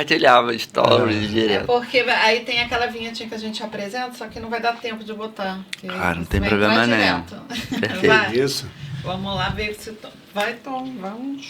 compartilhava stories direto. Porque aí tem aquela vinhetinha que a gente apresenta, só que não vai dar tempo de botar. Não tem problema nenhum. Perfeito. Isso. Vamos lá ver se... Vai, Tom, vamos...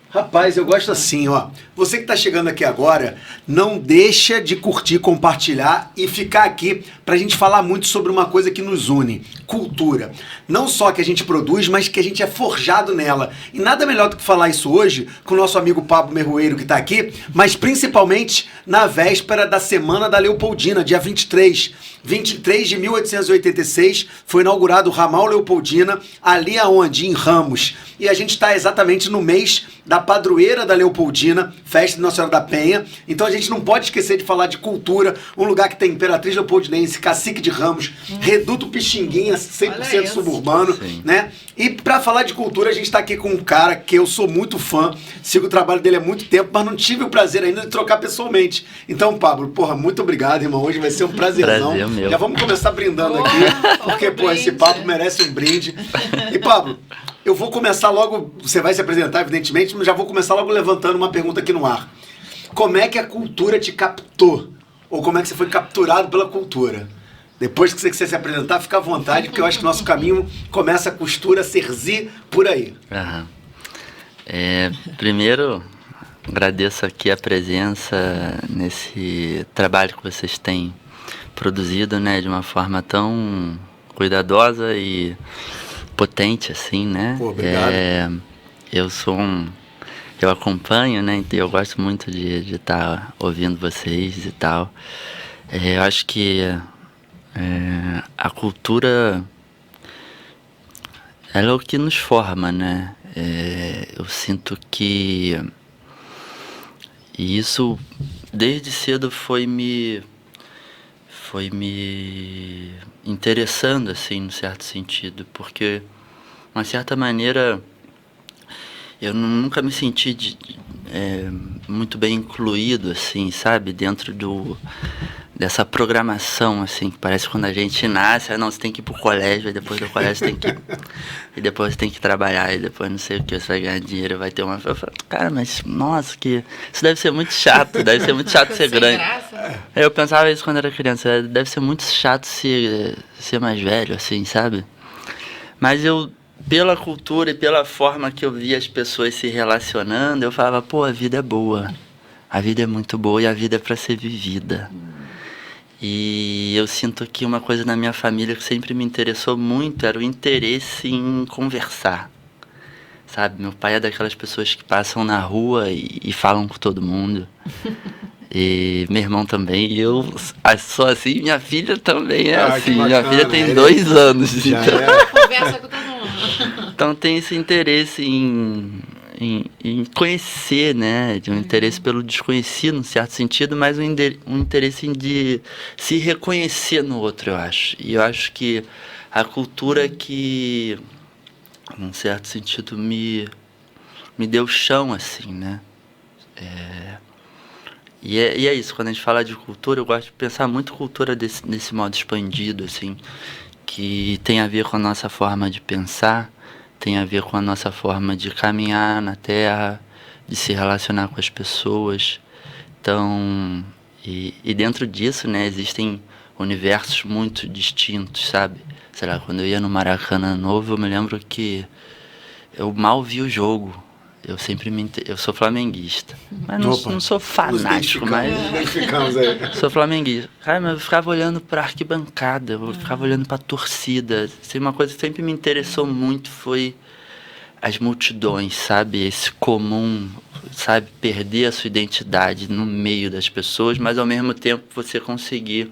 Rapaz, eu gosto assim, ó. Você que tá chegando aqui agora, não deixa de curtir, compartilhar e ficar aqui pra gente falar muito sobre uma coisa que nos une, cultura. Não só que a gente produz, mas que a gente é forjado nela. E nada melhor do que falar isso hoje com o nosso amigo Pablo Merroeiro que tá aqui, mas principalmente na véspera da Semana da Leopoldina, dia 23. 23 de 1886 foi inaugurado o Ramal Leopoldina, ali aonde? Em Ramos. E a gente está exatamente no mês da padroeira da Leopoldina, festa de Nossa Senhora da Penha. Então a gente não pode esquecer de falar de cultura, um lugar que tem Imperatriz Leopoldinense, Cacique de Ramos, Reduto Pixinguinha, 100% suburbano, né? E para falar de cultura, a gente está aqui com um cara que eu sou muito fã, sigo o trabalho dele há muito tempo, mas não tive o prazer ainda de trocar pessoalmente. Então, Pablo, porra, muito obrigado, irmão. Hoje vai ser um prazerzão. Prazer meu. Já vamos começar brindando aqui, porque, pô, esse papo merece um brinde. E, Pablo, eu vou começar logo, você vai se apresentar, evidentemente, mas já vou começar logo levantando uma pergunta aqui no ar. Como é que a cultura te captou? Ou como é que você foi capturado pela cultura? Depois que você se apresentar, fica à vontade, porque eu acho que o nosso caminho começa a costura, Serzi, por aí. Primeiro, agradeço aqui a presença nesse trabalho que vocês têm produzido, né, de uma forma tão cuidadosa e potente, assim, né? Pô, obrigado. Eu acompanho, né, então eu gosto muito de estar ouvindo vocês e tal. Eu acho que a cultura, ela é o que nos forma, né? Eu sinto que isso desde cedo foi me interessando, assim, num certo sentido, porque, de uma certa maneira, eu nunca me senti muito bem incluído, assim, sabe, dentro dessa programação, assim, que parece que quando a gente nasce, não, você tem que ir pro colégio, aí depois do colégio você tem que e depois você tem que trabalhar, e depois não sei o que, você vai ganhar dinheiro, vai ter uma... Eu falo, cara, mas, nossa, isso deve ser muito chato, deve ser muito chato ser grande. Eu pensava isso quando era criança, deve ser muito chato ser mais velho, assim, sabe? Mas pela cultura e pela forma que eu via as pessoas se relacionando, eu falava, pô, a vida é boa, a vida é muito boa e a vida é pra ser vivida. E eu sinto que uma coisa na minha família que sempre me interessou muito era o interesse em conversar, sabe? Meu pai é daquelas pessoas que passam na rua e falam com todo mundo. E meu irmão também, e eu sou assim, minha filha também é assim. Minha filha tem 2 anos. Conversa com todo mundo. Então tem esse interesse em conhecer, né? De um interesse pelo desconhecido, num certo sentido, mas um interesse de se reconhecer no outro, eu acho. E eu acho que a cultura que, num certo sentido, me deu chão, assim, né? E é isso, quando a gente fala de cultura, eu gosto de pensar muito cultura nesse modo expandido, assim, que tem a ver com a nossa forma de pensar, tem a ver com a nossa forma de caminhar na Terra, de se relacionar com as pessoas. Então, e dentro disso, né, existem universos muito distintos, sabe? Sei lá, quando eu ia no Maracanã Novo, eu me lembro que eu mal vi o jogo. Eu sou flamenguista, mas não sou fanático, mas sou flamenguista. Cara, mas eu ficava olhando pra arquibancada, eu ficava olhando pra torcida. Assim, uma coisa que sempre me interessou muito foi as multidões, sabe? Esse comum, sabe? Perder a sua identidade no meio das pessoas, mas ao mesmo tempo você conseguir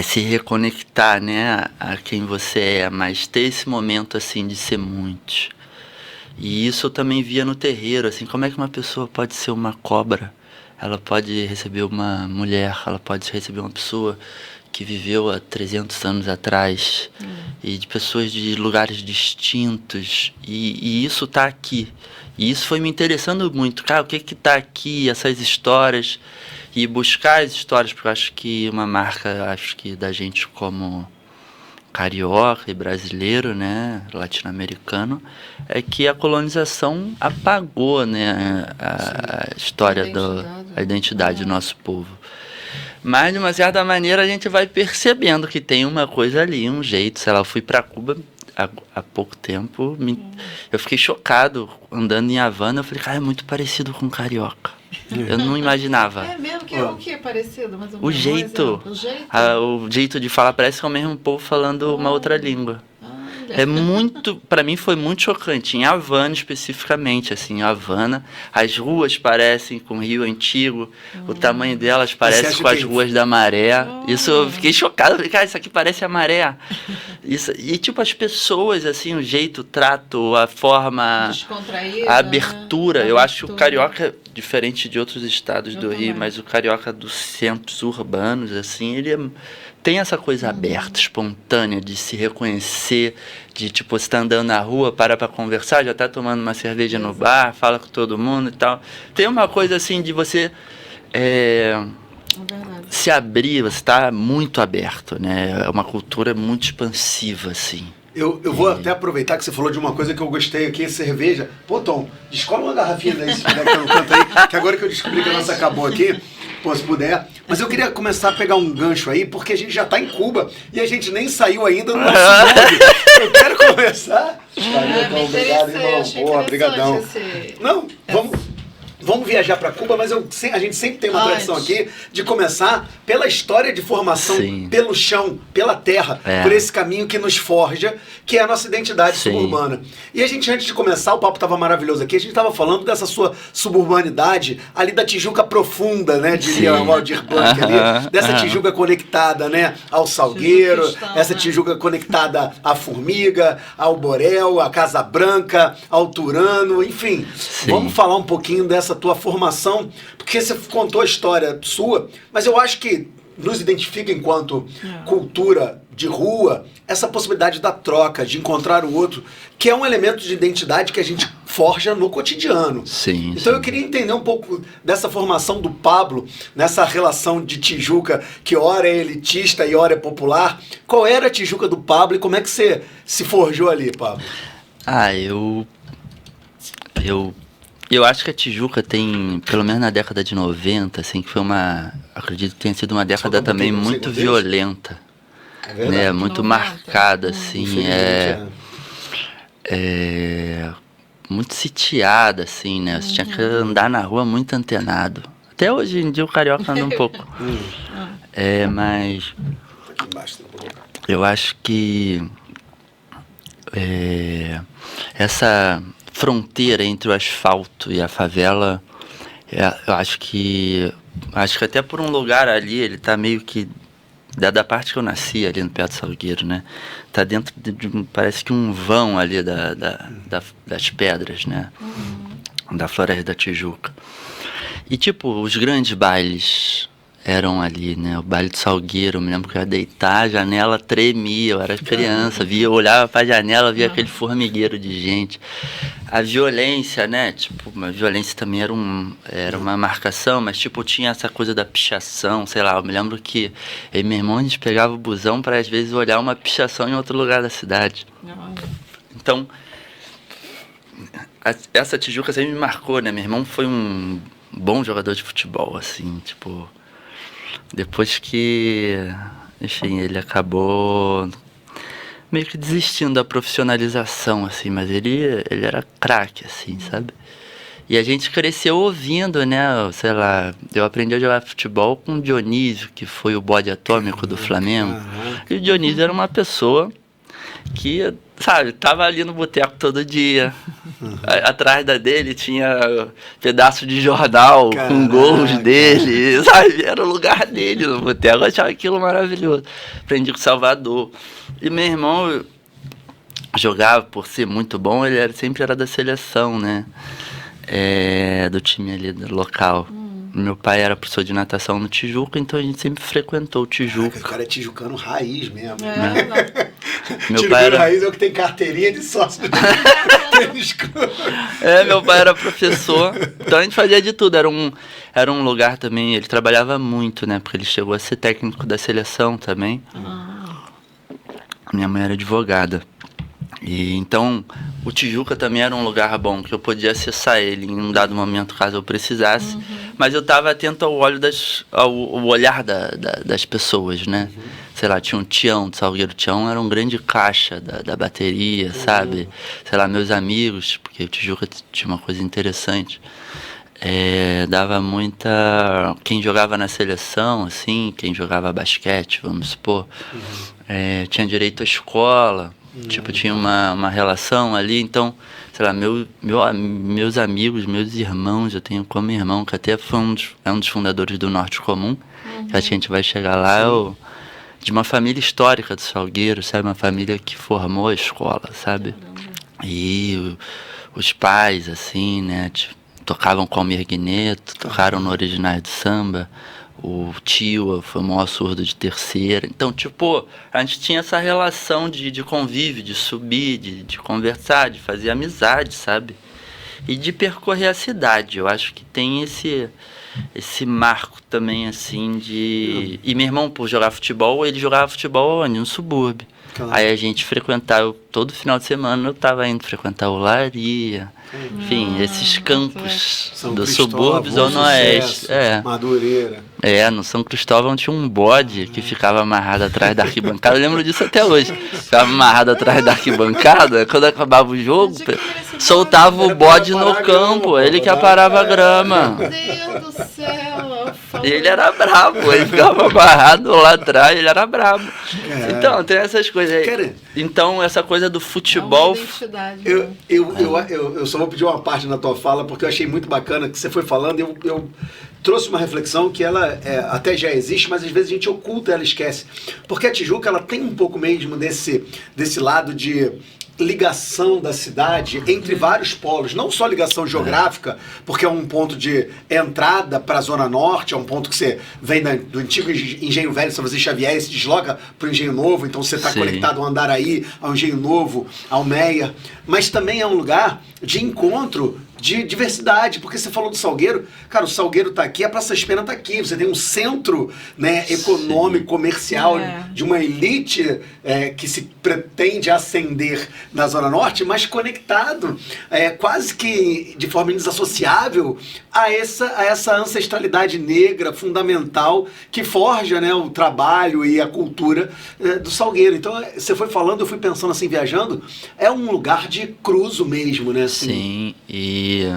se reconectar, né, a quem você é, mas ter esse momento, assim, de ser muitos. E isso eu também via no terreiro, assim, como é que uma pessoa pode ser uma cobra? Ela pode receber uma mulher, ela pode receber uma pessoa que viveu há 300 anos atrás, e de pessoas de lugares distintos, e isso tá aqui. E isso foi me interessando muito, cara, o que tá aqui, essas histórias, e buscar as histórias, porque eu acho que uma marca, da gente como carioca e brasileiro, né, latino-americano, é que a colonização apagou, né, a história a identidade do nosso povo. Mas, de uma certa maneira, a gente vai percebendo que tem uma coisa ali, um jeito. Sei lá, eu fui para Cuba há pouco tempo, eu fiquei chocado andando em Havana. Eu falei, cara, é muito parecido com carioca. Eu não imaginava. É mesmo que é o que é parecido? Mais ou menos, O jeito, o jeito de falar parece que é o mesmo povo falando uma outra língua. É muito, para mim foi muito chocante, em Havana especificamente, assim, em Havana, as ruas parecem com o Rio Antigo, o tamanho delas parece com as ruas da Maré, isso eu fiquei chocado, falei, cara, isso aqui parece a Maré, isso, e tipo as pessoas, assim, o jeito, o trato, a forma, a abertura, eu acho que o carioca, diferente de outros estados do Rio, mas o carioca dos centros urbanos, assim, ele tem essa coisa aberta, espontânea, de se reconhecer, de tipo, você tá andando na rua, para pra conversar, já tá tomando uma cerveja no bar, fala com todo mundo e tal. Tem uma coisa assim de você se abrir, você tá muito aberto, né? É uma cultura muito expansiva, assim. Eu vou até aproveitar que você falou de uma coisa que eu gostei aqui, cerveja. Pô, Tom, descola uma garrafinha daí, se puder, no canto aí, que agora que eu descobri que a nossa acabou aqui, pô, se puder. Mas eu queria começar a pegar um gancho aí, porque a gente já tá em Cuba e a gente nem saiu ainda do nosso nome. Eu quero começar. Valeu, obrigado, irmão. Pô, obrigadão. Não, vamos viajar para Cuba, mas a gente sempre tem uma tradição aqui de começar pela história de formação, pelo chão, pela terra, por esse caminho que nos forja, que é a nossa identidade suburbana. E a gente, antes de começar, o papo estava maravilhoso aqui, a gente estava falando dessa sua suburbanidade ali da Tijuca profunda, né, diria o Aldir Blanc ali, dessa Tijuca conectada, né, ao Salgueiro, essa Tijuca conectada à Formiga, ao Borel, à Casa Branca, ao Turano, enfim. Vamos falar um pouquinho dessa tua formação, porque você contou a história sua, mas eu acho que nos identifica enquanto cultura de rua, essa possibilidade da troca, de encontrar o outro, que é um elemento de identidade que a gente forja no cotidiano. Então eu queria entender um pouco dessa formação do Pablo, nessa relação de Tijuca, que ora é elitista e ora é popular. Qual era a Tijuca do Pablo e como é que você se forjou ali, Pablo? Eu acho que a Tijuca tem, pelo menos na década de 90, assim, que foi acredito que tenha sido uma década também muito violenta. É verdade. Né? Muito 90, marcada, assim, muito sitiada, assim, né? Você tinha que andar na rua muito antenado. Até hoje em dia o carioca anda um pouco. Mas eu acho que essa fronteira entre o asfalto e a favela, eu acho que até por um lugar ali, ele tá meio que da parte que eu nasci ali no Pé do Salgueiro, né? Tá dentro parece que um vão ali das pedras, né? Da Floresta da Tijuca. E tipo, os grandes bailes eram ali, né? O baile do Salgueiro, eu me lembro que eu ia deitar, a janela tremia, eu era criança, olhava pra janela, via aquele formigueiro de gente. A violência, né? Tipo, a violência também era uma marcação, mas tipo, tinha essa coisa da pichação, sei lá, eu me lembro que eu e meu irmão, a gente pegava o busão para às vezes olhar uma pichação em outro lugar da cidade. Então, essa Tijuca sempre me marcou, né? Meu irmão foi um bom jogador de futebol, assim, tipo... Depois que, enfim, ele acabou meio que desistindo da profissionalização, assim, mas ele era craque, assim, sabe? E a gente cresceu ouvindo, né, sei lá, eu aprendi a jogar futebol com o Dionísio, que foi o bode atômico do Flamengo. E o Dionísio era uma pessoa que, sabe, tava ali no boteco todo dia. Atrás dele tinha pedaço de jornal com gols dele, sabe? Era o lugar dele no boteco. Eu achava aquilo maravilhoso. Aprendi com Salvador. E meu irmão jogava, por ser muito bom, ele sempre era da seleção, né? Do time ali do local. Meu pai era professor de natação no Tijuca, então a gente sempre frequentou o Tijuca. O cara é tijucano raiz mesmo. Meu pai era raiz é o que tem carteirinha de sócio. Meu pai era professor, então a gente fazia de tudo. Era um lugar também, ele trabalhava muito, né? Porque ele chegou a ser técnico da seleção também. Minha mãe era advogada. E então o Tijuca também era um lugar bom, que eu podia acessar ele em um dado momento caso eu precisasse, mas eu estava atento ao olhar das pessoas, né? Sei lá, tinha um Tião de Salgueiro. O Tião era um grande caixa da bateria, sabe? Sei lá, meus amigos, porque o Tijuca tinha uma coisa interessante. Dava muita... Quem jogava na seleção, assim, quem jogava basquete, vamos supor, tinha direito à escola. Tipo, tinha uma relação ali, então, sei lá, meus amigos, meus irmãos, eu tenho como irmão, que até foi um dos fundadores do Norte Comum, que a gente vai chegar lá, de uma família histórica do Salgueiro, sabe, uma família que formou a escola, sabe, e os pais, assim, né, tocavam com Almir Guineto, tocaram no Originais do Samba. O tio foi o maior surdo de terceira. Então, tipo, a gente tinha essa relação de convívio, de subir, de conversar, de fazer amizade, sabe? E de percorrer a cidade. Eu acho que tem esse marco também, assim, de... E meu irmão, por jogar futebol, ele jogava futebol onde? No subúrbio. Claro. Aí a gente frequentava, todo final de semana eu tava indo frequentar o Olaria, enfim, esses campos do subúrbio, Zona Oeste. Madureira. No São Cristóvão tinha um bode que ficava amarrado atrás da arquibancada, eu lembro disso até hoje. Ficava amarrado atrás da arquibancada, quando acabava o jogo, soltava o bode no campo, ele que aparava a grama. Meu Deus do céu! E ele era brabo, ele ficava amarrado lá atrás, ele era brabo. Então, tem essas coisas aí. Então, essa coisa do futebol... Eu só vou pedir uma parte na tua fala, porque eu achei muito bacana que você foi falando, eu trouxe uma reflexão que ela até já existe, mas às vezes a gente oculta, ela esquece. Porque a Tijuca, ela tem um pouco mesmo desse lado de ligação da cidade entre vários polos, não só ligação geográfica, porque é um ponto de entrada para a Zona Norte, é um ponto que você vem do antigo Engenho Velho, São Francisco Xavier, e se desloca para o Engenho Novo, então você está conectado ao Andaraí, ao Engenho Novo, ao Meia, mas também é um lugar de encontro de diversidade, porque você falou do Salgueiro, cara, o Salgueiro tá aqui, a Praça Spena tá aqui, você tem um centro, né, econômico, comercial, de uma elite que se pretende ascender na Zona Norte, mas conectado, quase que de forma desassociável a essa ancestralidade negra fundamental que forja, né, o trabalho e a cultura do Salgueiro. Então, você foi falando, eu fui pensando assim, viajando, é um lugar de cruzo mesmo, né? Assim. Sim, e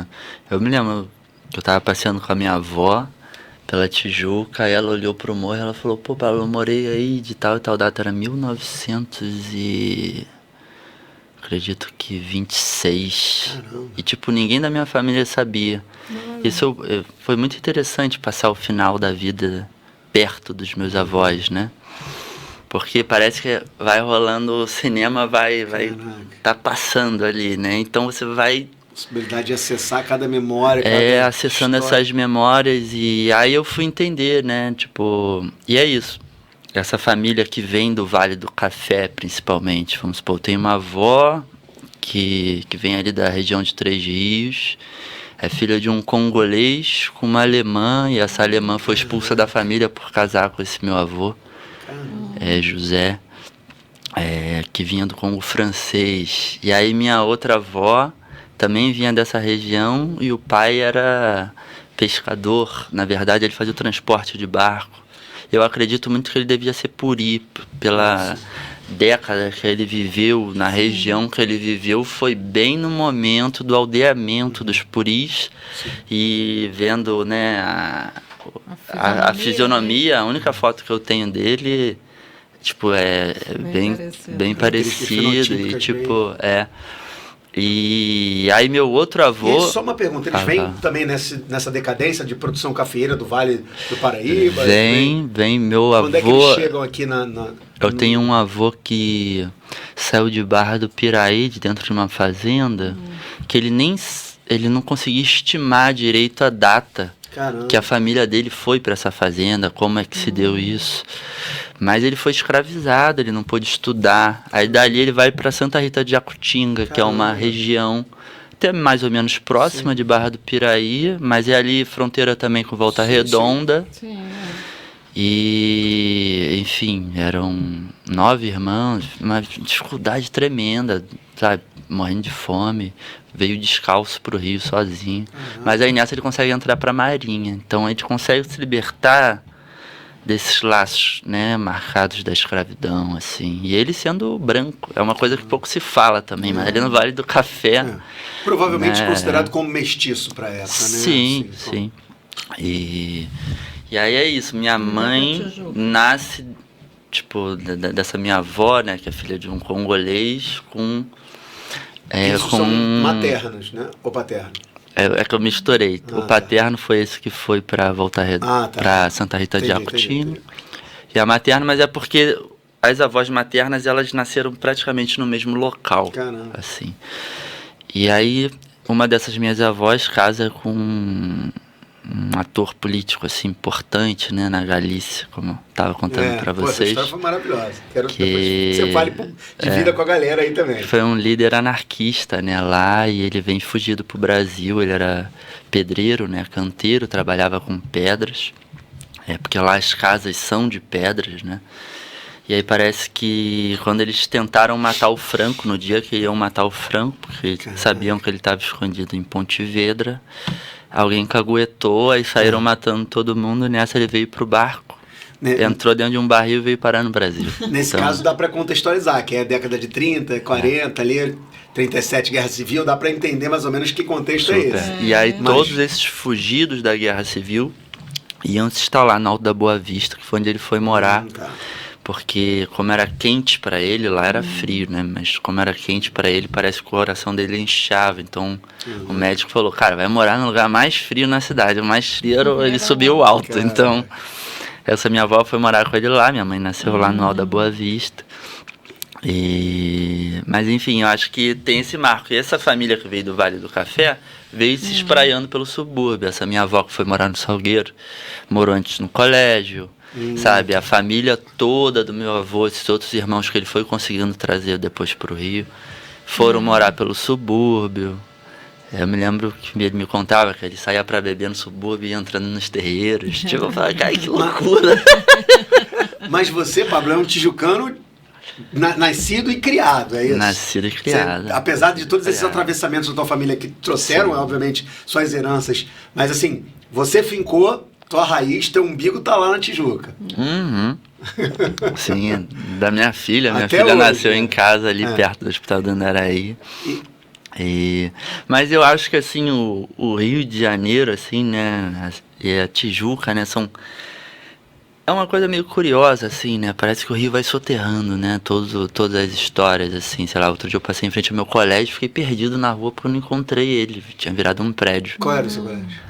eu me lembro que eu tava passeando com a minha avó pela Tijuca, aí ela olhou pro morro e ela falou, pô, Paulo, eu morei aí de tal e tal data, era 1926. Caramba. E tipo, ninguém da minha família sabia. Isso foi muito interessante, passar o final da vida perto dos meus avós, né? Porque parece que vai rolando, o cinema vai tá passando ali, né? Então você vai... Possibilidade de acessar cada memória. Acessando essas memórias, e aí eu fui entender, né? Tipo, e é isso. Essa família que vem do Vale do Café, principalmente, vamos supor, eu tenho uma avó que vem ali da região de Três Rios, é filha de um congolês com uma alemã, e essa alemã foi expulsa da família por casar com esse meu avô, José, que vinha do Congo francês. E aí minha outra avó também vinha dessa região, e o pai era pescador, na verdade ele fazia o transporte de barco. Eu acredito muito que ele devia ser puri, pela década que ele viveu, na região que ele viveu, foi bem no momento do aldeamento dos puris. E vendo, né, a fisionomia, a única foto que eu tenho dele, tipo, bem parecido, e tipo, E aí meu outro avô... E só uma pergunta, eles vêm também nessa decadência de produção cafeeira do Vale do Paraíba? Vem meu avô... Quando é que eles chegam aqui Eu tenho um avô que saiu de Barra do Piraí, de dentro de uma fazenda, que ele não conseguia estimar direito a data. Caramba. Que a família dele foi para essa fazenda, como é que se deu isso. Mas ele foi escravizado, ele não pôde estudar. Aí dali ele vai para Santa Rita de Jacutinga, que é uma região até mais ou menos próxima de Barra do Piraí, mas é ali fronteira também com Volta Redonda. Sim. E, enfim, eram 9 irmãos, uma dificuldade tremenda, sabe? Morrendo de fome, veio descalço pro Rio sozinho. Mas aí nessa ele consegue entrar pra Marinha. Então a gente consegue se libertar desses laços, né, marcados da escravidão, assim. E ele sendo branco, é uma coisa que pouco se fala também, mas ali no Vale do Café... Provavelmente né, considerado como mestiço pra época, né? Sim, Assim, sim. E aí é isso, minha mãe nasce, tipo, dessa minha avó, né, que é filha de um congolês, com... Isso são maternos, né? Ou paternos? É que eu misturei. O paterno foi esse que foi para para Santa Rita de Agostinho. E a materna, mas é porque as avós maternas, elas nasceram praticamente no mesmo local. Caramba. Assim. E aí, uma dessas minhas avós casa com um ator político assim importante, né, na Galícia, como eu estava contando para vocês. Essa história foi maravilhosa. Quero que você fale de vida com a galera aí também. Foi um líder anarquista, né, lá, e ele vem fugido pro Brasil. Ele era pedreiro, né, canteiro, trabalhava com pedras, porque lá as casas são de pedras, né. E aí parece que quando eles tentaram matar o Franco, no dia que iam matar o Franco, porque sabiam que ele estava escondido em Pontevedra, alguém caguetou, aí saíram matando todo mundo, nessa ele veio pro barco, entrou dentro de um barril e veio parar no Brasil. Nesse caso dá para contextualizar, que é a década de 30, 40, ali, 37, Guerra Civil, dá para entender mais ou menos que contexto é esse. E aí todos esses fugidos da Guerra Civil iam se instalar no Alto da Boa Vista, que foi onde ele foi morar. Porque como era quente para ele, lá era frio, né? Mas como era quente para ele, parece que o coração dele inchava. Então o médico falou, cara, vai morar no lugar mais frio na cidade. O mais frio era ele subiu alto. Cara. Então essa minha avó foi morar com ele lá. Minha mãe nasceu lá no Alto da Boa Vista. Mas enfim, eu acho que tem esse marco. E essa família que veio do Vale do Café veio se espraiando pelo subúrbio. Essa minha avó que foi morar no Salgueiro, morou antes no colégio. Sabe, a família toda do meu avô, esses outros irmãos que ele foi conseguindo trazer depois pro Rio, foram morar pelo subúrbio. Eu me lembro que ele me contava que ele saía pra beber no subúrbio e ia entrando nos terreiros. Tipo, eu falava, cara, que loucura. Mas você, Pablo, é um tijucano nascido e criado, é isso? Nascido e criado. Você, apesar de todos esses atravessamentos da tua família que trouxeram, obviamente, suas heranças, mas assim, você fincou... Tua raiz, teu umbigo tá lá na Tijuca. Sim, da minha filha. Minha filha hoje, nasceu em casa ali perto do Hospital do Andaraí. Mas eu acho que assim, o Rio de Janeiro, assim, né, e a Tijuca, né, é uma coisa meio curiosa, assim, né, parece que o Rio vai soterrando, né, todas as histórias, assim, sei lá, outro dia eu passei em frente ao meu colégio, fiquei perdido na rua porque eu não encontrei ele, tinha virado um prédio. Qual era o seu colégio?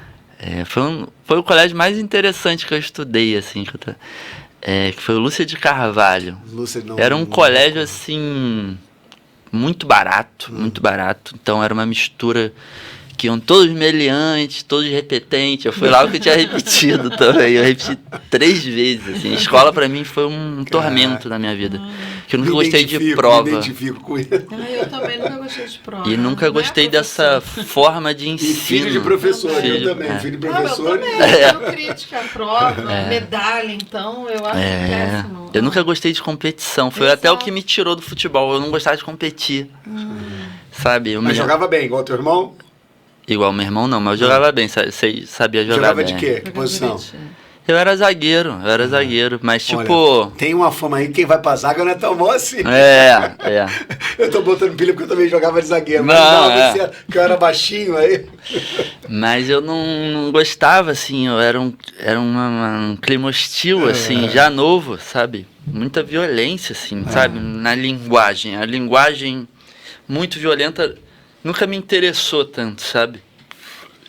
Foi o colégio mais interessante que eu estudei, assim, que foi o Lúcia de Carvalho. Era um colégio, assim, muito barato, então era uma mistura que iam todos meliantes, todos repetentes. Eu fui lá o que eu tinha repetido também, eu repeti 3 vezes, assim. A escola pra mim foi um tormento na minha vida, que eu nunca gostei de prova. Me identifico com isso. Eu também nunca gostei de prova. E nunca gostei dessa forma de ensino. E filho de professor, eu também, filho de professor. Eu também, tenho crítica à prova, medalha, então eu acho péssimo. Eu nunca gostei de competição, foi até o que me tirou do futebol, eu não gostava de competir, sabe? Mas jogava bem, igual teu irmão? Igual meu irmão não, mas eu jogava bem, sabia jogar bem. Jogava de quê? Que posição? Eu era zagueiro, mas tipo... Olha, tem uma fama aí, quem vai pra zaga não é tão bom assim. Eu tô botando pilha porque eu também jogava de zagueiro, mas porque eu era baixinho aí. Mas eu não gostava, assim, era um clima hostil, assim, já novo, sabe? Muita violência, assim, sabe? Na linguagem, a linguagem muito violenta nunca me interessou tanto, sabe?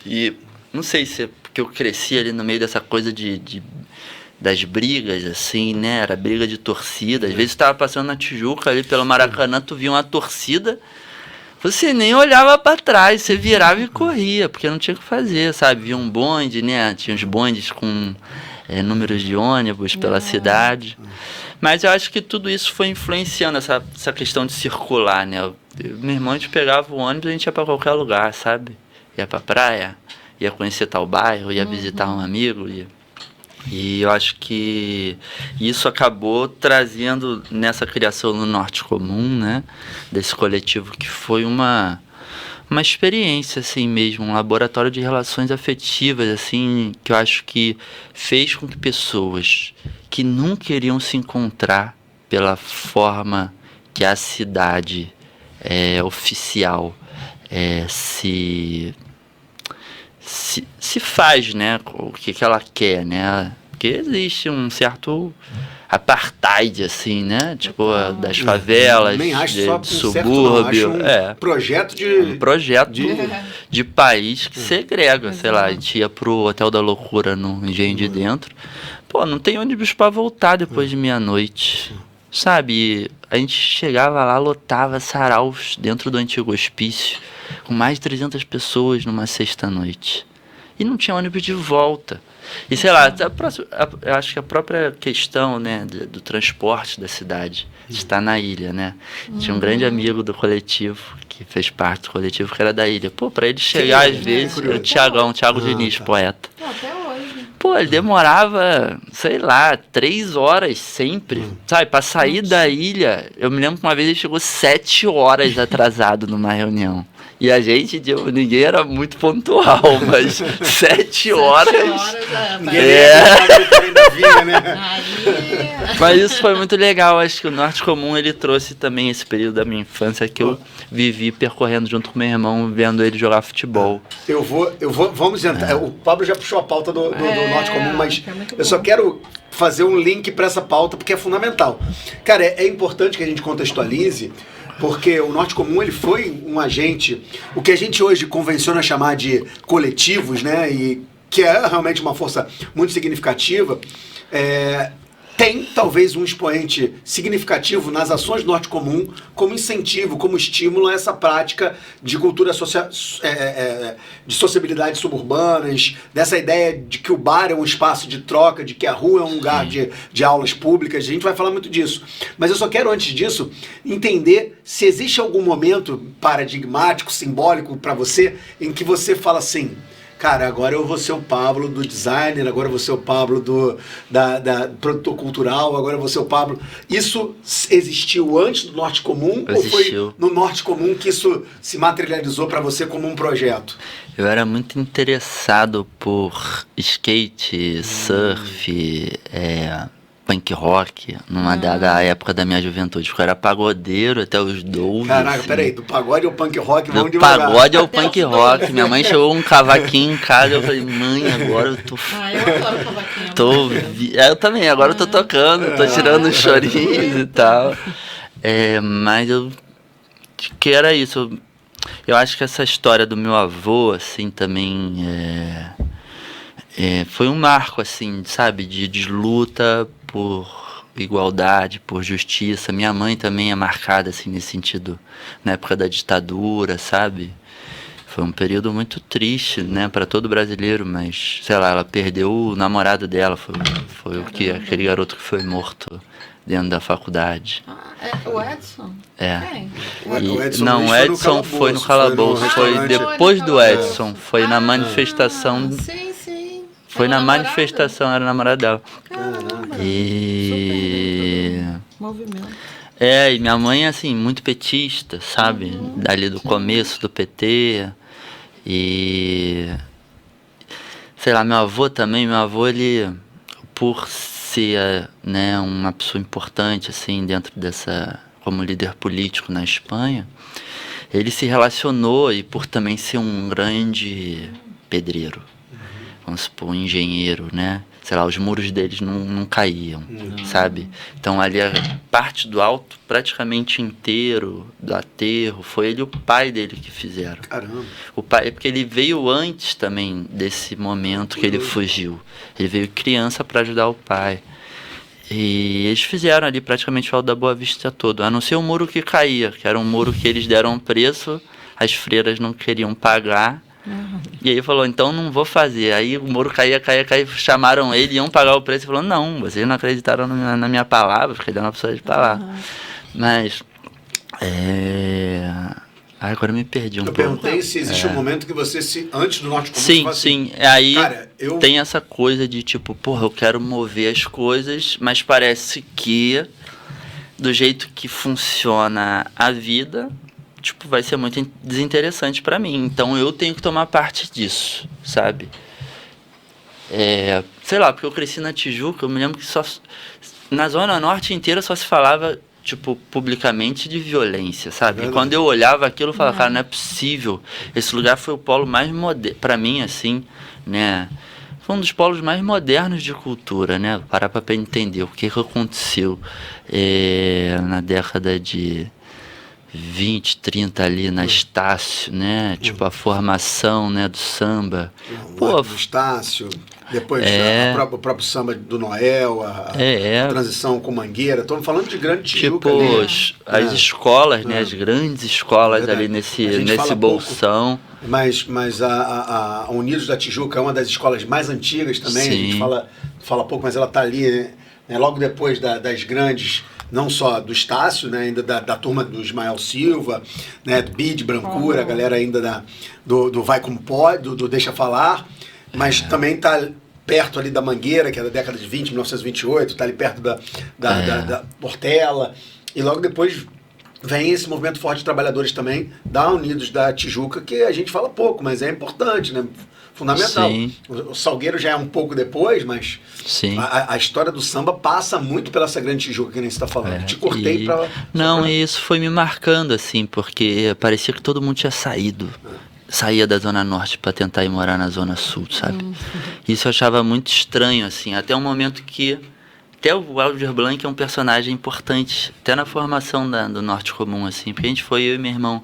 E não sei se é porque eu cresci ali no meio dessa coisa das brigas, assim, né? Era briga de torcida. Às vezes tu tava passando na Tijuca ali pelo Maracanã, tu via uma torcida, você nem olhava pra trás, você virava e corria, porque não tinha o que fazer, sabe? Via um bonde, né? Tinha uns bondes com números de ônibus pela cidade. Mas eu acho que tudo isso foi influenciando essa questão de circular, né? Meu irmão, a gente pegava o ônibus e a gente ia pra qualquer lugar, sabe? Ia pra praia, ia conhecer tal bairro, ia visitar um amigo. E eu acho que isso acabou trazendo nessa criação no Norte Comum, né, desse coletivo, que foi uma experiência assim mesmo, um laboratório de relações afetivas, assim, que eu acho que fez com que pessoas que nunca iriam se encontrar pela forma que a cidade oficial se faz, né, o que ela quer, né, porque existe um certo apartheid, assim, né, tipo, das favelas, nem acho só de um certo, subúrbio, não. Acho projeto de país que segrega, sei lá, a gente ia pro Hotel da Loucura no Engenho de Dentro, pô, não tem ônibus pra voltar depois de meia-noite, sabe, a gente chegava lá, lotava saraus dentro do antigo hospício, com mais de 300 pessoas numa sexta-noite, e não tinha ônibus de volta. E sei lá, eu acho que a própria questão, né, do transporte da cidade está na ilha, né? Tinha um grande amigo do coletivo, que fez parte do coletivo, que era da ilha. Pô, pra ele chegar às vezes, o Thiago Diniz, poeta. Até hoje. Pô, ele demorava, sei lá, 3 horas sempre, sabe? Pra sair da ilha, eu me lembro que uma vez ele chegou 7 horas atrasado numa reunião. E a gente, tipo, ninguém era muito pontual, mas 7 horas. 7 horas Mas isso foi muito legal. Acho que o Norte Comum ele trouxe também esse período da minha infância que eu vivi percorrendo junto com meu irmão, vendo ele jogar futebol. Vamos entrar. O Pablo já puxou a pauta do Norte Comum, mas eu só quero fazer um link para essa pauta porque é fundamental. Cara, é importante que a gente contextualize. Porque o Norte Comum ele foi um agente, o que a gente hoje convenciona chamar de coletivos, né, e que é realmente uma força muito significativa, tem talvez um expoente significativo nas ações do Norte Comum como incentivo, como estímulo a essa prática de cultura de sociabilidades suburbanas, dessa ideia de que o bar é um espaço de troca, de que a rua é um lugar de aulas públicas. A gente vai falar muito disso. Mas eu só quero, antes disso, entender se existe algum momento paradigmático, simbólico para você, em que você fala assim... Cara, agora eu vou ser o Pablo do designer, agora eu vou ser o Pablo do produtor cultural, agora eu vou ser o Pablo... Isso existiu antes do Norte Comum? Existiu. Ou foi no Norte Comum que isso se materializou para você como um projeto? Eu era muito interessado por skate, surf, punk rock, numa da época da minha juventude. Eu era pagodeiro até os 12. Caraca, assim. Peraí, do pagode ao punk rock, vamos Do devagar. pagode ao punk rock. Minha mãe chegou com um cavaquinho em casa, eu falei, mãe, agora eu tô... eu adoro cavaquinho. Eu também, agora eu tô tocando, tô tirando os chorinhos e tal. Mas eu... que era isso. Eu acho que essa história do meu avô, assim, também foi um marco, assim, sabe, de luta por igualdade, por justiça. Minha mãe também é marcada, assim, nesse sentido, na época da ditadura, sabe? Foi um período muito triste, né, para todo brasileiro, mas, sei lá, ela perdeu o namorado dela, foi aquele garoto que foi morto dentro da faculdade. O Edson? Quem? O Edson não, o Edson foi no calabouço, foi depois do Edson, foi na manifestação. Sim. Foi na manifestação, era namorada dela. Caramba, movimento. E minha mãe, assim, muito petista, sabe? Dali do começo do PT. E... sei lá, meu avô, ele, por ser, né, uma pessoa importante, assim, dentro dessa... como líder político na Espanha, ele se relacionou, e por também ser um grande pedreiro, vamos supor, um engenheiro, né? Sei lá, os muros deles não caíam, sabe? Então ali a parte do alto praticamente inteiro do aterro, foi ele e o pai dele que fizeram. Caramba. O pai, porque ele veio antes também desse momento que ele fugiu. Ele veio criança para ajudar o pai. E eles fizeram ali praticamente o Alto da Boa Vista todo, a não ser o muro que caía, que era um muro que eles deram um preço, as freiras não queriam pagar. E aí falou, então não vou fazer. Aí o muro caía, chamaram ele, iam pagar o preço, e falou, não, vocês não acreditaram na minha palavra, porque ele é uma pessoa de palavra. Mas Ah, agora eu me perdi um pouco. Eu perguntei se existe um momento que você antes do Norte Comum, Sim, você sim. Aí cara, tem essa coisa de tipo, porra, eu quero mover as coisas, mas parece que do jeito que funciona a vida, tipo, vai ser muito desinteressante pra mim. Então eu tenho que tomar parte disso, sabe? Sei lá, porque eu cresci na Tijuca, eu me lembro que na Zona Norte inteira só se falava, tipo, publicamente de violência, sabe? E quando eu olhava aquilo, eu falava, cara, não é possível. Esse lugar foi o polo mais moderno, pra mim, assim, né? Foi um dos polos mais modernos de cultura, né? Parar pra entender o que aconteceu na década de 20, 30 ali na Estácio, né? Tipo, a formação, né, do samba. Pô, do Estácio, depois o próprio samba do Noel, a transição com Mangueira. Estamos falando de grande Tijuca. Tipo, as escolas, né? As grandes escolas ali nesse bolsão. Mas a Unidos da Tijuca é uma das escolas mais antigas também. Sim. A gente fala pouco, mas ela está ali, né, logo depois das grandes, não só do Estácio, né, ainda da turma do Ismael Silva, né, do Bid, Brancura, a galera ainda do Vai Como Pode, do Deixa Falar, mas também está perto ali da Mangueira, que é da década de 20, 1928, está ali perto da Portela, e logo depois vem esse movimento forte de trabalhadores também, da Unidos da Tijuca, que a gente fala pouco, mas é importante, né? Fundamental. Sim. O Salgueiro já é um pouco depois, mas a história do samba passa muito pela essa grande Tijuca, que nem você está falando. Te cortei pra... Não, e isso foi me marcando, assim, porque parecia que todo mundo tinha saído. Saía da Zona Norte para tentar ir morar na Zona Sul, sabe? Isso eu achava muito estranho, assim, até o momento que... Até o Aldir Blanc é um personagem importante, até na formação do Norte Comum, assim, porque a gente foi, eu e meu irmão,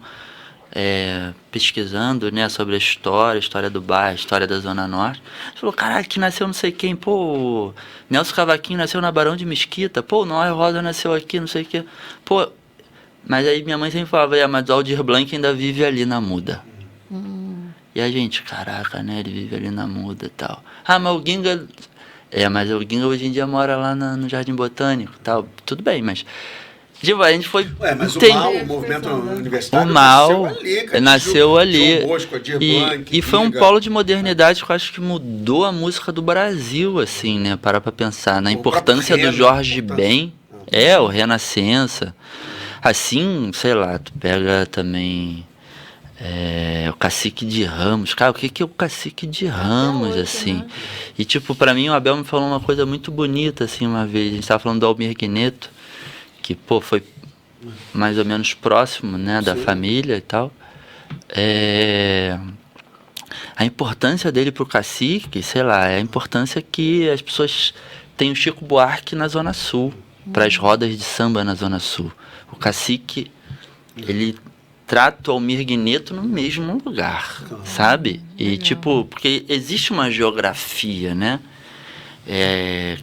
pesquisando, né, sobre a história do bairro, a história da Zona Norte. A gente falou, caralho, que nasceu não sei quem, pô, Nelson Cavaquinho nasceu na Barão de Mesquita, pô, Noel Rosa nasceu aqui, não sei o quê, pô, mas aí minha mãe sempre falava, mas o Aldir Blanc ainda vive ali na Muda. E a gente, caraca, né, ele vive ali na Muda e tal. Ah, mas o Ginga... mas o Ginga hoje em dia mora lá no Jardim Botânico e tal. Tudo bem, mas... Tipo, a gente foi... mas o movimento universitário nasceu ali. João Bosco, Aldir Blanc, e foi um polo de modernidade que eu acho que mudou a música do Brasil, assim, né? Parar pra pensar na importância do Jorge Ben. O Renascença. Assim, sei lá, tu pega também... o Cacique de Ramos. Cara, o que é o Cacique de Ramos, assim? Né? E, tipo, pra mim, o Abel me falou uma coisa muito bonita, assim, uma vez. A gente tava falando do Almir Guineto, que, pô, foi mais ou menos próximo, né, da família e tal. A importância dele pro Cacique, sei lá, é a importância que as pessoas têm o Chico Buarque na Zona Sul, para as rodas de samba na Zona Sul. O Cacique, ele... trata o Almir Guineto no mesmo lugar, sabe? E tipo, porque existe uma geografia, né?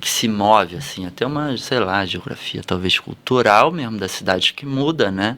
Que se move, assim, até uma, sei lá, geografia talvez cultural mesmo da cidade que muda, né?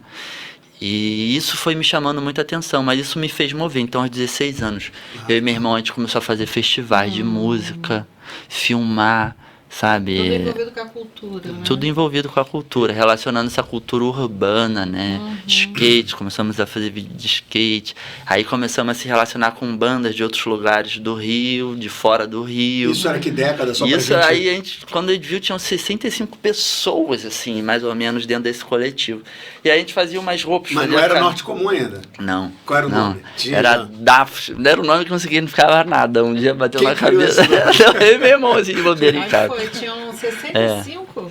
E isso foi me chamando muita atenção, mas isso me fez mover. Então, aos 16 anos, eu e meu irmão, a gente começou a fazer festivais de música, filmar, sabe? Tudo envolvido com a cultura, né? Tudo envolvido com a cultura, relacionando essa cultura urbana, né? Skate, começamos a fazer vídeo de skate. Aí começamos a se relacionar com bandas de outros lugares do Rio, de fora do Rio. Isso era que década? Só isso pra gente... aí, quando a gente viu, tinham 65 pessoas, assim, mais ou menos, dentro desse coletivo. E aí a gente fazia umas roupas... Mas não era Norte Comum ainda? Não. Qual era o nome? Era DAF. Não era o nome que não significava nada. Um dia bateu na cabeça. Eu e meu irmão, assim, de bobeira em casa. Tinham 65?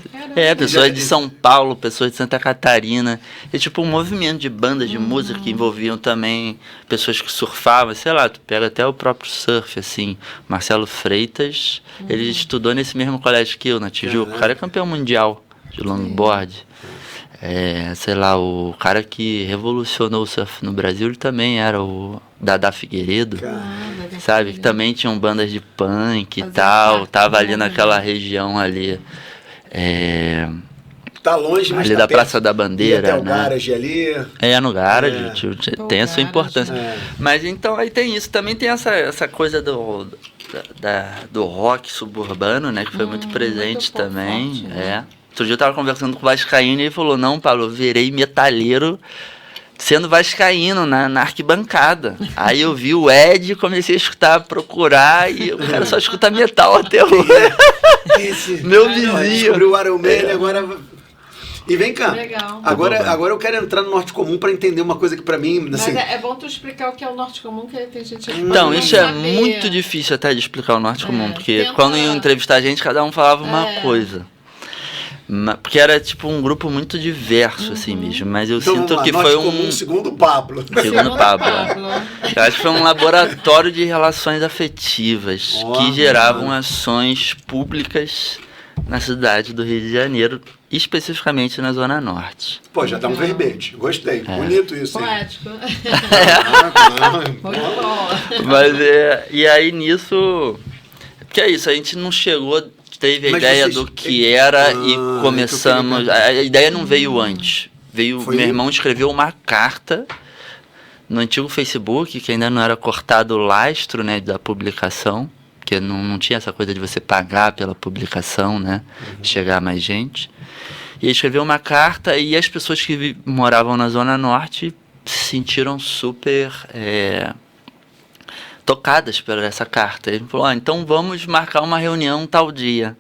Pessoas de São Paulo, pessoas de Santa Catarina. E tipo um movimento de bandas de música que envolviam também pessoas que surfavam, sei lá, tu pega até o próprio surf, assim. Marcelo Freitas, ele estudou nesse mesmo colégio que eu, na Tijuca. O cara é campeão mundial de longboard. Sei lá, o cara que revolucionou o surf no Brasil, ele também era o Dada Figueiredo, sabe? Que também tinham bandas de punk e tal, tava ali naquela região ali. Tá longe, mas ali tá da perto. Praça da Bandeira, né? No garage ali. No garage, tem a sua importância. Mas então aí tem isso, também tem essa coisa do rock suburbano, né? Que foi muito presente muito também, forte, né? Outro dia eu tava conversando com o Vascaíno e ele falou, não, Paulo, eu virei metalheiro, sendo vascaíno na arquibancada. Aí eu vi o Ed, comecei a escutar, procurar, e o cara só escuta metal até hoje. Meu vizinho. Descobriu o Iron Man, agora... E vem cá, Legal. agora eu quero entrar no Norte Comum para entender uma coisa que para mim... Assim, Mas é bom tu explicar o que é o Norte Comum, que tem gente que então, não isso é saber. muito difícil até de explicar o Norte Comum, porque tenta... quando iam entrevistar a gente, cada um falava uma coisa. Porque era tipo um grupo muito diverso, assim mesmo. Mas eu então, sinto que Norte foi Comum, segundo o Pablo. Segundo Pablo. Eu acho que foi um laboratório de relações afetivas que geravam ações públicas na cidade do Rio de Janeiro, especificamente na Zona Norte. Pô, já dá um verbete. Gostei. Bonito isso. Poético. Mas e aí nisso... Porque é isso, a gente não chegou... Teve a ideia do que era e começamos... A ideia não veio antes. Meu irmão escreveu uma carta no antigo Facebook, que ainda não era cortado o lastro, né, da publicação, porque não tinha essa coisa de você pagar pela publicação, né, chegar a mais gente. E ele escreveu uma carta e as pessoas que moravam na Zona Norte se sentiram super... tocadas por essa carta. Ele falou, então vamos marcar uma reunião tal dia.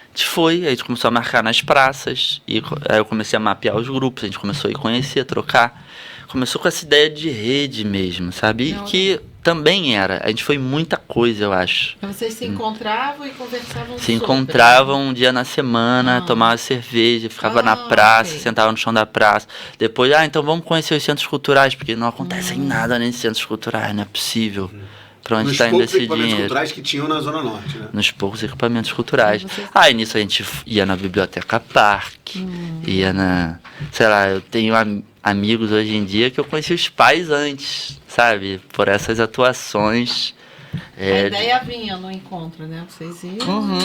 A gente foi, a gente começou a marcar nas praças, e aí eu comecei a mapear os grupos, a gente começou a conhecer, a trocar. Começou com essa ideia de rede mesmo, sabe? E que também era, a gente foi muita coisa, eu acho. Vocês se encontravam e conversavam Se encontravam um dia na semana, tomavam cerveja, ficava na praça, sentava no chão da praça. Depois, então vamos conhecer os centros culturais, porque não acontece nada nesses centros culturais, não é possível. Pra onde está indo esse dinheiro? Nos poucos equipamentos culturais que tinham na Zona Norte, né? Nos poucos equipamentos culturais. E nisso a gente ia na Biblioteca Parque, ia na... Sei lá, eu tenho amigos hoje em dia que eu conheci os pais antes, sabe? Por essas atuações. A ideia vinha no encontro, né? Vocês iam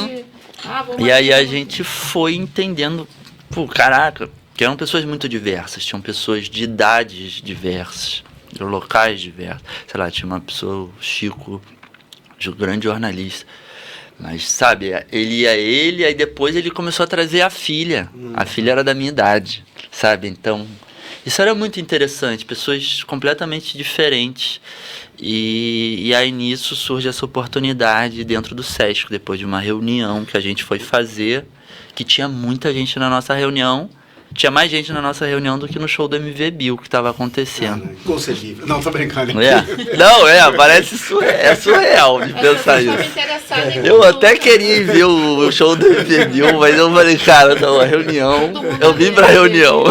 e aí a gente foi entendendo, caraca, que eram pessoas muito diversas, tinham pessoas de idades diversas, de locais diversos. Sei lá, tinha uma pessoa, o Chico, grande jornalista. Mas, sabe, aí depois ele começou a trazer a filha. A filha era da minha idade, sabe? Então, isso era muito interessante, pessoas completamente diferentes. E aí nisso surge essa oportunidade dentro do Sesc, depois de uma reunião que a gente foi fazer, que tinha muita gente na nossa reunião. Tinha mais gente na nossa reunião do que no show do MV Bill que estava acontecendo. Inconcebível. Não, tô brincando. Parece surreal de pensar isso. Eu até queria ir ver o show do MV Bill, mas eu falei, cara, não, a reunião, eu vim pra reunião.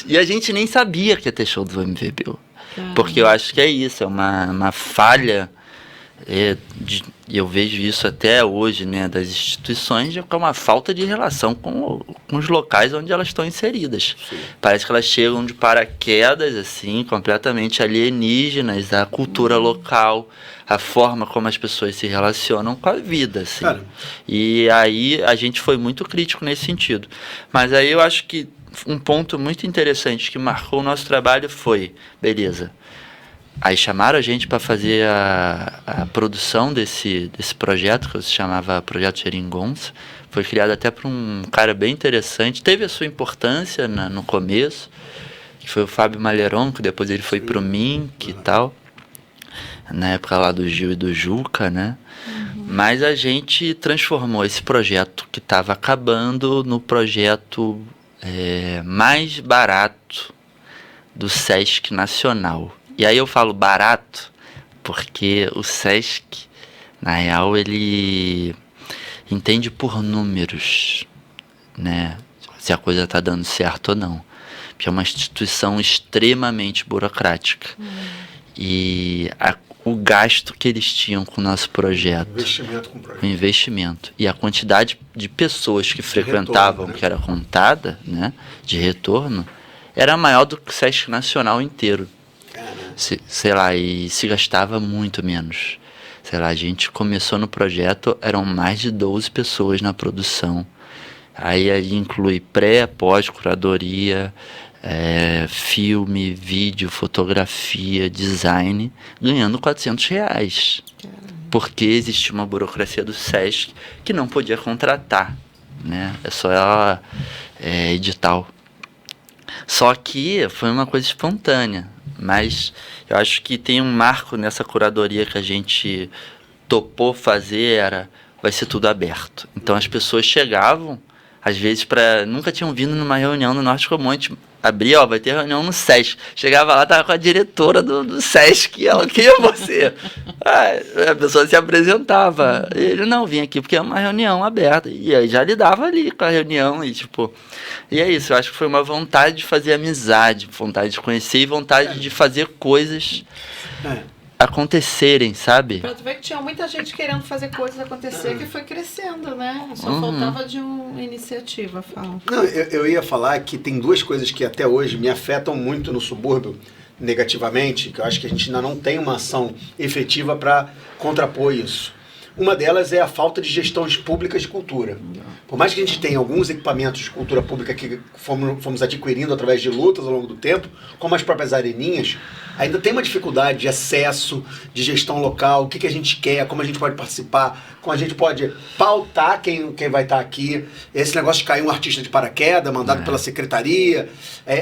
E a gente nem sabia que ia ter show do MV Bill. Porque eu acho que é isso, é uma falha... E eu vejo isso até hoje, né, das instituições, com uma falta de relação com os locais onde elas estão inseridas. Sim. Parece que elas chegam de paraquedas, assim, completamente alienígenas, a cultura local, a forma como as pessoas se relacionam com a vida, assim. Cara. E aí a gente foi muito crítico nesse sentido. Mas aí eu acho que um ponto muito interessante que marcou o nosso trabalho foi, beleza, aí chamaram a gente para fazer a produção desse projeto, que se chamava Projeto Geringonça. Foi criado até por um cara bem interessante. Teve a sua importância no começo, que foi o Fábio Malheron, que depois ele foi pro MINC e tal. Na época lá do Gil e do Juca, né? Mas a gente transformou esse projeto que estava acabando no projeto mais barato do Sesc Nacional. E aí eu falo barato porque o Sesc, na real, ele entende por números, né? Se a coisa está dando certo ou não. Porque é uma instituição extremamente burocrática. E o gasto que eles tinham com o nosso projeto, o investimento e a quantidade de pessoas que frequentavam, retorno, né? Que era contada, né, de retorno, era maior do que o Sesc Nacional inteiro. Sei lá, e se gastava muito menos. Sei lá, a gente começou no projeto, eram mais de 12 pessoas na produção. Aí inclui pré, pós, curadoria, filme, vídeo, fotografia, design, ganhando R$400. Porque existia uma burocracia do Sesc que não podia contratar, né? É só ela edital. Só que foi uma coisa espontânea. Mas eu acho que tem um marco nessa curadoria que a gente topou fazer, vai ser tudo aberto. Então as pessoas chegavam, às vezes, nunca tinham vindo numa reunião no Norte Comum, a gente abria, vai ter reunião no SESC. Chegava lá, tava com a diretora do SESC, ela, quem é você? A pessoa se apresentava. Ele não vinha aqui porque é uma reunião aberta. E aí já lidava ali com a reunião e é isso, eu acho que foi uma vontade de fazer amizade, vontade de conhecer e vontade de fazer coisas acontecerem, sabe? Pra tu ver que tinha muita gente querendo fazer coisas acontecer que foi crescendo, né? Só faltava de uma iniciativa, fala. Não, eu ia falar que tem duas coisas que até hoje me afetam muito no subúrbio, negativamente, que eu acho que a gente ainda não tem uma ação efetiva para contrapor isso. Uma delas é a falta de gestões públicas de cultura. Por mais que a gente tenha alguns equipamentos de cultura pública que fomos adquirindo através de lutas ao longo do tempo, como as próprias areninhas, ainda tem uma dificuldade de acesso, de gestão local, o que a gente quer, como a gente pode participar, como a gente pode pautar quem vai estar aqui. Esse negócio de cair um artista de paraquedas, mandado pela secretaria,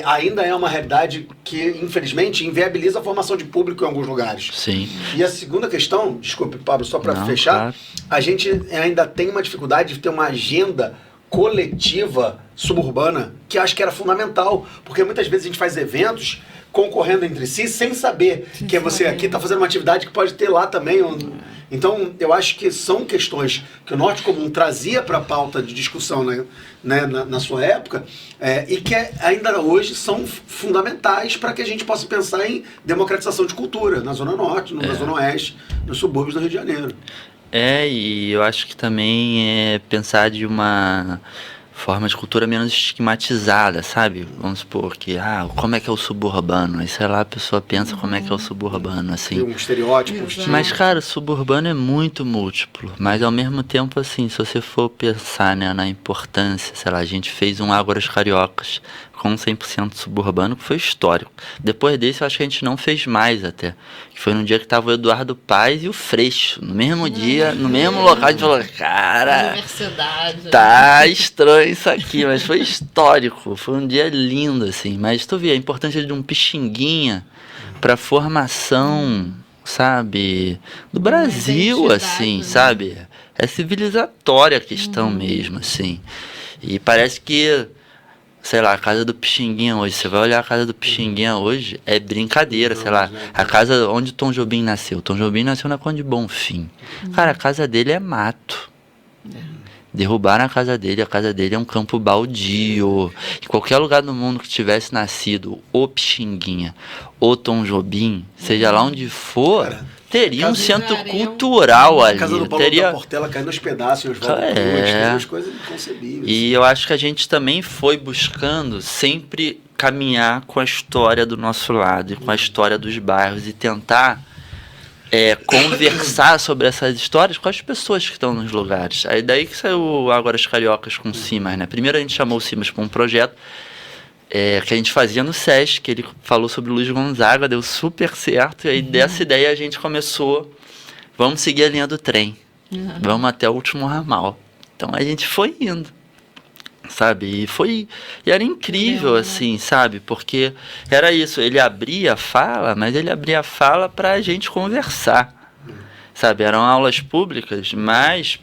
ainda é uma realidade que, infelizmente, inviabiliza a formação de público em alguns lugares. Sim. E a segunda questão, desculpe, Pablo, só para fechar, claro. A gente ainda tem uma dificuldade de ter uma agenda coletiva suburbana, que acho que era fundamental, porque muitas vezes a gente faz eventos concorrendo entre si sem saber que você aqui está fazendo uma atividade que pode ter lá também. Então, eu acho que são questões que o Norte Comum trazia para a pauta de discussão na sua época e que ainda hoje são fundamentais para que a gente possa pensar em democratização de cultura na Zona Norte, na Zona Oeste, nos subúrbios do Rio de Janeiro. E eu acho que também é pensar de uma forma de cultura menos estigmatizada, sabe? Vamos supor que, como é que é o suburbano? Aí, sei lá, a pessoa pensa como é que é o suburbano, assim. Um estereótipo. Mas, cara, o suburbano é muito múltiplo. Mas, ao mesmo tempo, assim, se você for pensar, né, na importância, sei lá, a gente fez um Ágoras Cariocas com 100% suburbano, que foi histórico. Depois desse, eu acho que a gente não fez mais até. Que foi no dia que tava o Eduardo Paes e o Freixo. No mesmo dia, no mesmo local, a gente falou, cara, tá estranho isso aqui, mas foi histórico. Foi um dia lindo, assim. Mas tu vê a importância de um Pixinguinha pra formação, sabe, do Brasil, assim, sabe? É civilizatória a questão mesmo, assim. E parece que, sei lá, a casa do Pixinguinha hoje, você vai olhar a casa do Pixinguinha hoje, é brincadeira, sei lá, a casa onde Tom Jobim nasceu. Tom Jobim nasceu na Conde Bonfim. Cara, a casa dele é mato. Derrubaram a casa dele é um campo baldio. Em qualquer lugar do mundo que tivesse nascido o Pixinguinha, ou Tom Jobim, seja lá onde for, cara, teria um centro cultural ali. A casa do Paulo da Portela caindo aos pedaços, as coisas inconcebíveis. E eu acho que a gente também foi buscando sempre caminhar com a história do nosso lado, e com a história dos bairros, e tentar conversar sobre essas histórias com as pessoas que estão nos lugares. Aí daí que saiu o Ágoras Cariocas com o Simas, né? Primeiro a gente chamou o Simas para um projeto que a gente fazia no SESC, que ele falou sobre o Luiz Gonzaga, deu super certo, e aí dessa ideia a gente começou, vamos seguir a linha do trem, vamos até o último ramal. Então a gente foi indo, sabe, e era incrível, assim, sabe, porque era isso, ele abria a fala, mas ele abria a fala pra gente conversar, sabe, eram aulas públicas, mas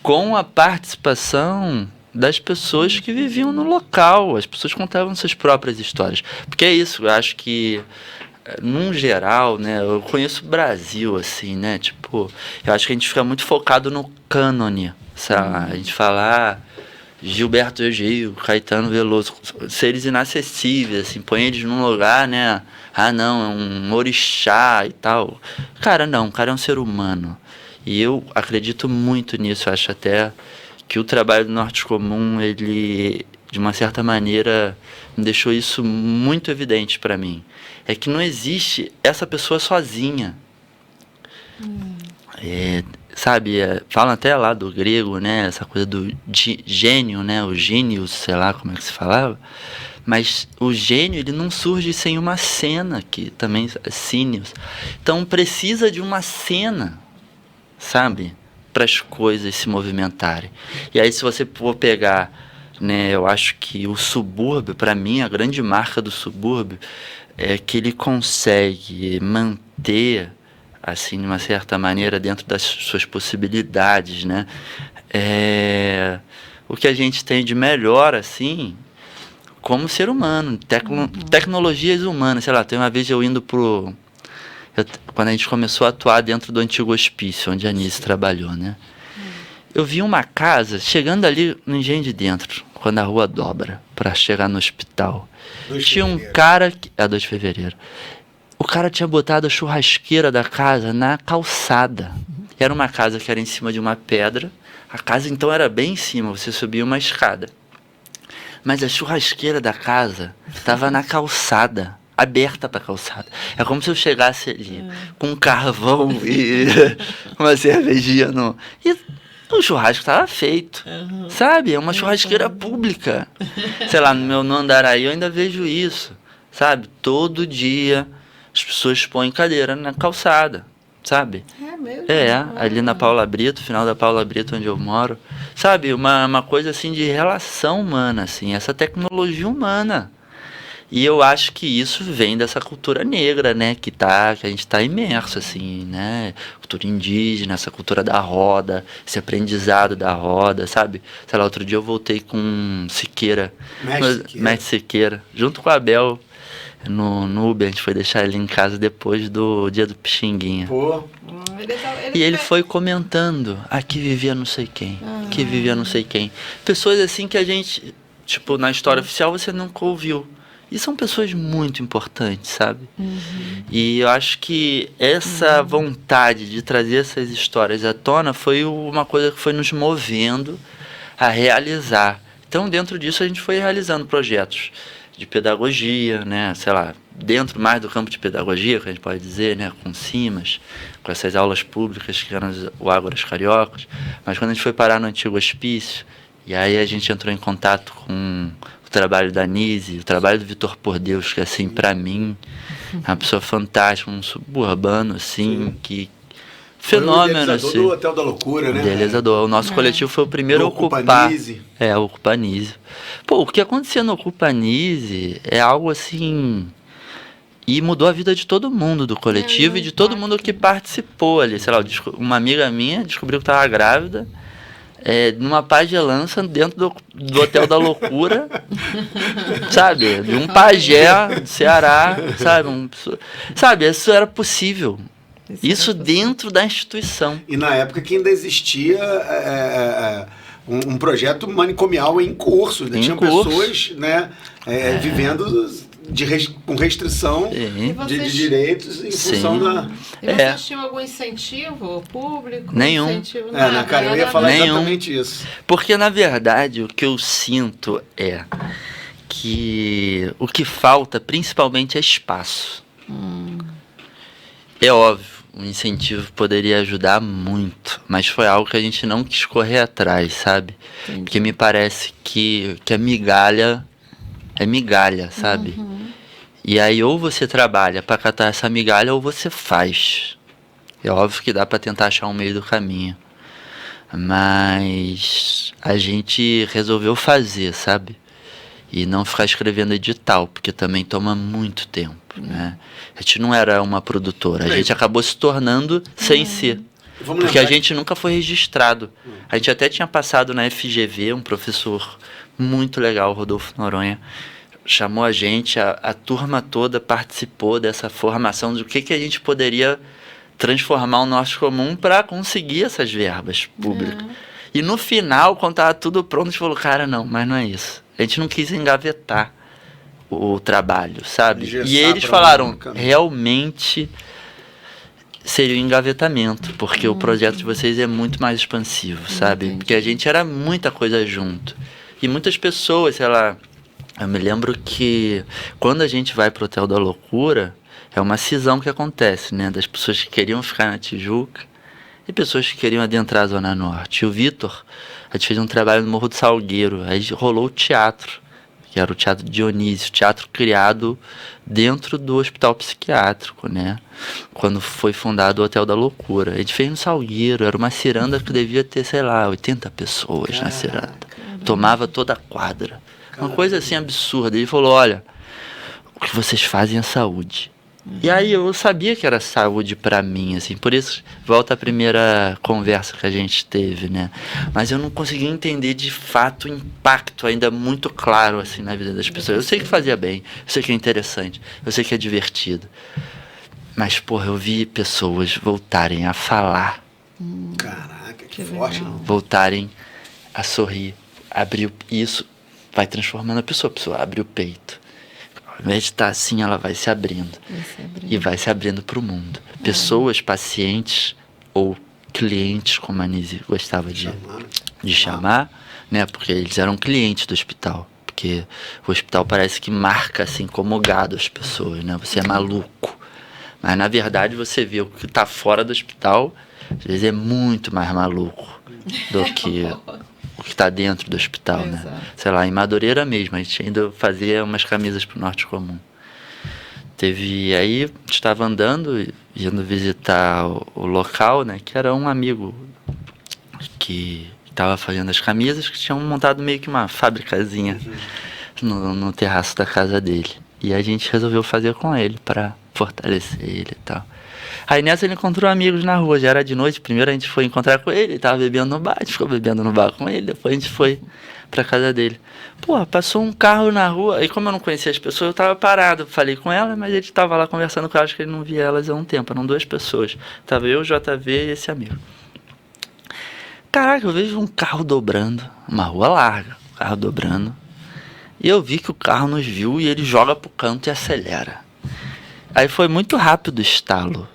com a participação das pessoas que viviam no local, as pessoas contavam suas próprias histórias, porque é isso, eu acho que num geral, né, eu conheço o Brasil, assim, né, tipo, eu acho que a gente fica muito focado no cânone, sabe, a gente fala Gilberto Gil, Caetano Veloso, seres inacessíveis, assim, põe eles num lugar, né, não, é um orixá e tal, cara, não, o cara é um ser humano, e eu acredito muito nisso, eu acho até que o trabalho do Norte Comum, ele, de uma certa maneira, me deixou isso muito evidente para mim. É que não existe essa pessoa sozinha. Sabe, falam até lá do grego, né, essa coisa do gênio, né, o gênios, sei lá como é que se falava, mas o gênio, ele não surge sem uma cena, que também é sínios. Então precisa de uma cena, sabe, para as coisas se movimentarem. E aí, se você for pegar né? Eu acho que o subúrbio, para mim, a grande marca do subúrbio é que ele consegue manter, assim, de uma certa maneira, dentro das suas possibilidades, né? O que a gente tem de melhor, assim, como ser humano, tecnologias humanas. Sei lá, tem uma vez eu indo quando a gente começou a atuar dentro do antigo hospício, onde a Anice trabalhou, né? Eu vi uma casa, chegando ali no Engenho de Dentro, quando a rua dobra, para chegar no hospital. Tinha um cara, 2 de fevereiro, o cara tinha botado a churrasqueira da casa na calçada. Era uma casa que era em cima de uma pedra, a casa então era bem em cima, você subia uma escada. Mas a churrasqueira da casa estava na calçada, aberta para a calçada. É como se eu chegasse ali com um carvão e uma cervejinha e o churrasco estava feito, sabe? É uma churrasqueira pública. Sei lá, no Andaraí eu ainda vejo isso, sabe? Todo dia as pessoas põem cadeira na calçada, sabe? É mesmo? Ali na Paula Brito, final da Paula Brito, onde eu moro. Sabe, uma coisa assim de relação humana, assim, essa tecnologia humana. E eu acho que isso vem dessa cultura negra, né, que a gente está imerso, assim, né, cultura indígena, essa cultura da roda, esse aprendizado da roda, sabe? Sei lá, outro dia eu voltei com Siqueira, Mestre Siqueira, junto com a Abel, no Uber, a gente foi deixar ele em casa depois do dia do Pixinguinha. Pô. E ele foi comentando, aqui vivia não sei quem, aqui vivia não sei quem. Pessoas assim que a gente, tipo, na história oficial você nunca ouviu. E são pessoas muito importantes, sabe? E eu acho que essa vontade de trazer essas histórias à tona foi uma coisa que foi nos movendo a realizar. Então, dentro disso, a gente foi realizando projetos de pedagogia, né? Sei lá, dentro mais do campo de pedagogia, que a gente pode dizer, né? Com CIMAS, com essas aulas públicas que eram o Ágoras Cariocas. Mas quando a gente foi parar no antigo hospício, e aí a gente entrou em contato com o trabalho da Nise, o trabalho do Vitor Por Deus, que assim, para mim, é uma pessoa fantástica, um suburbano, assim, que fenômeno, assim. Do Hotel da Loucura, né? Idealizador. O nosso coletivo foi o primeiro a ocupar. O Ocupa Nise. Pô, o que acontecia no Ocupa Nise é algo assim... E mudou a vida de todo mundo do coletivo e de todo mundo que participou ali. Sei lá, uma amiga minha descobriu que estava grávida, numa pagelança dentro do Hotel da Loucura, sabe? De um pajé do Ceará, sabe? Sabe, isso era possível. Isso dentro da instituição. E na época que ainda existia um projeto manicomial em curso. Tinha pessoas, né, vivendo com restrição de direitos em função da... E vocês tinham algum incentivo público? Nenhum. Incentivo, nada, cara, eu ia falar exatamente isso. Porque, na verdade, o que eu sinto é que o que falta, principalmente, é espaço. É óbvio, o incentivo poderia ajudar muito, mas foi algo que a gente não quis correr atrás, sabe? Entendi. Porque me parece que a migalha é migalha, sabe? E aí ou você trabalha para catar essa migalha ou você faz. É óbvio que dá para tentar achar um meio do caminho. Mas a gente resolveu fazer, sabe? E não ficar escrevendo edital, porque também toma muito tempo, né? A gente não era uma produtora, a gente acabou se tornando sem ser. Porque a gente nunca foi registrado. A gente até tinha passado na FGV, um professor muito legal, Rodolfo Noronha, chamou a gente, a turma toda participou dessa formação do que a gente poderia transformar o nosso comum para conseguir essas verbas públicas. E no final, quando estava tudo pronto, a gente falou, cara, não, mas não é isso. A gente não quis engavetar o trabalho, sabe? E eles falaram, realmente seria um engavetamento, porque o projeto de vocês é muito mais expansivo, sabe? Porque a gente era muita coisa junto. E muitas pessoas, sei lá, eu me lembro que quando a gente vai pro Hotel da Loucura, é uma cisão que acontece, né? Das pessoas que queriam ficar na Tijuca e pessoas que queriam adentrar a Zona Norte. E o Vitor, a gente fez um trabalho no Morro do Salgueiro, aí rolou o teatro, que era o Teatro Dionísio, teatro criado dentro do Hospital Psiquiátrico, né? Quando foi fundado o Hotel da Loucura. A gente fez no Salgueiro, era uma ciranda que devia ter, sei lá, 80 pessoas na ciranda. tomava toda a quadra. Uma coisa assim absurda. Ele falou, olha, o que vocês fazem é saúde. E aí eu sabia que era saúde pra mim, assim, por isso volta à primeira conversa que a gente teve, né? Mas eu não conseguia entender de fato o impacto ainda muito claro, assim, na vida das pessoas. Eu sei que fazia bem, eu sei que é interessante, eu sei que é divertido. Mas, porra, eu vi pessoas voltarem a falar. Caraca, que forte. legal. Voltarem a sorrir, abrir isso, vai transformando a pessoa abre o peito. Ao invés de estar assim, ela vai se abrindo. E vai se abrindo para o mundo. Pessoas, pacientes ou clientes, como a Nise gostava de chamar, né? Porque eles eram clientes do hospital. Porque o hospital parece que marca assim como gado as pessoas, né? Você é maluco. Mas na verdade você vê o que está fora do hospital, às vezes é muito mais maluco do que o que está dentro do hospital, né? Exato. Sei lá, em Madureira mesmo, a gente ainda fazia umas camisas pro Norte Comum. Aí estava andando, indo visitar o local, né? Que era um amigo que estava fazendo as camisas, que tinham montado meio que uma fabricazinha no terraço da casa dele. E a gente resolveu fazer com ele para fortalecer ele e tal. Aí nessa ele encontrou amigos na rua, já era de noite. Primeiro a gente foi encontrar com ele tava bebendo no bar, a gente ficou bebendo no bar com ele, depois a gente foi pra casa dele. Pô, passou um carro na rua, e como eu não conhecia as pessoas, eu tava parado, falei com ela, mas ele tava lá conversando com elas, que ele não via elas há um tempo, eram 2 pessoas. Tava eu, JV e esse amigo. Caraca, eu vejo um carro dobrando, uma rua larga, um carro dobrando, e eu vi que o carro nos viu e ele joga pro canto e acelera. Aí foi muito rápido o estalo.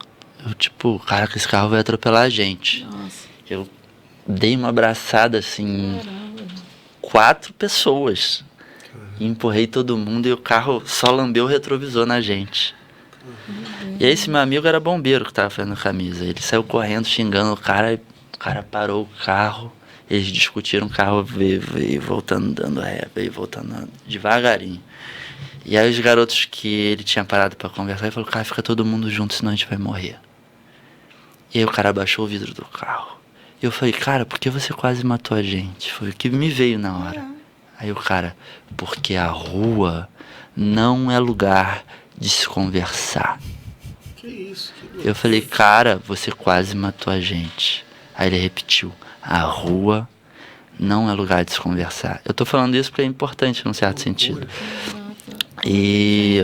Eu tipo, caraca, esse carro vai atropelar a gente. Nossa. Eu dei uma abraçada assim, Caramba. 4 pessoas. E empurrei todo mundo e o carro só lambeu o retrovisor na gente. E aí esse meu amigo era bombeiro que tava fazendo camisa. Ele saiu correndo, xingando o cara parou o carro. Eles discutiram, o carro veio voltando, dando ré, veio voltando devagarinho. E aí os garotos que ele tinha parado pra conversar, ele falou, cara, fica todo mundo junto, senão a gente vai morrer. E aí o cara abaixou o vidro do carro. E eu falei, cara, por que você quase matou a gente? Foi o que me veio na hora. Aí o cara, porque a rua não é lugar de se conversar. Que isso? Eu falei, cara, você quase matou a gente. Aí ele repetiu, a rua não é lugar de se conversar. Eu tô falando isso porque é importante num certo sentido. E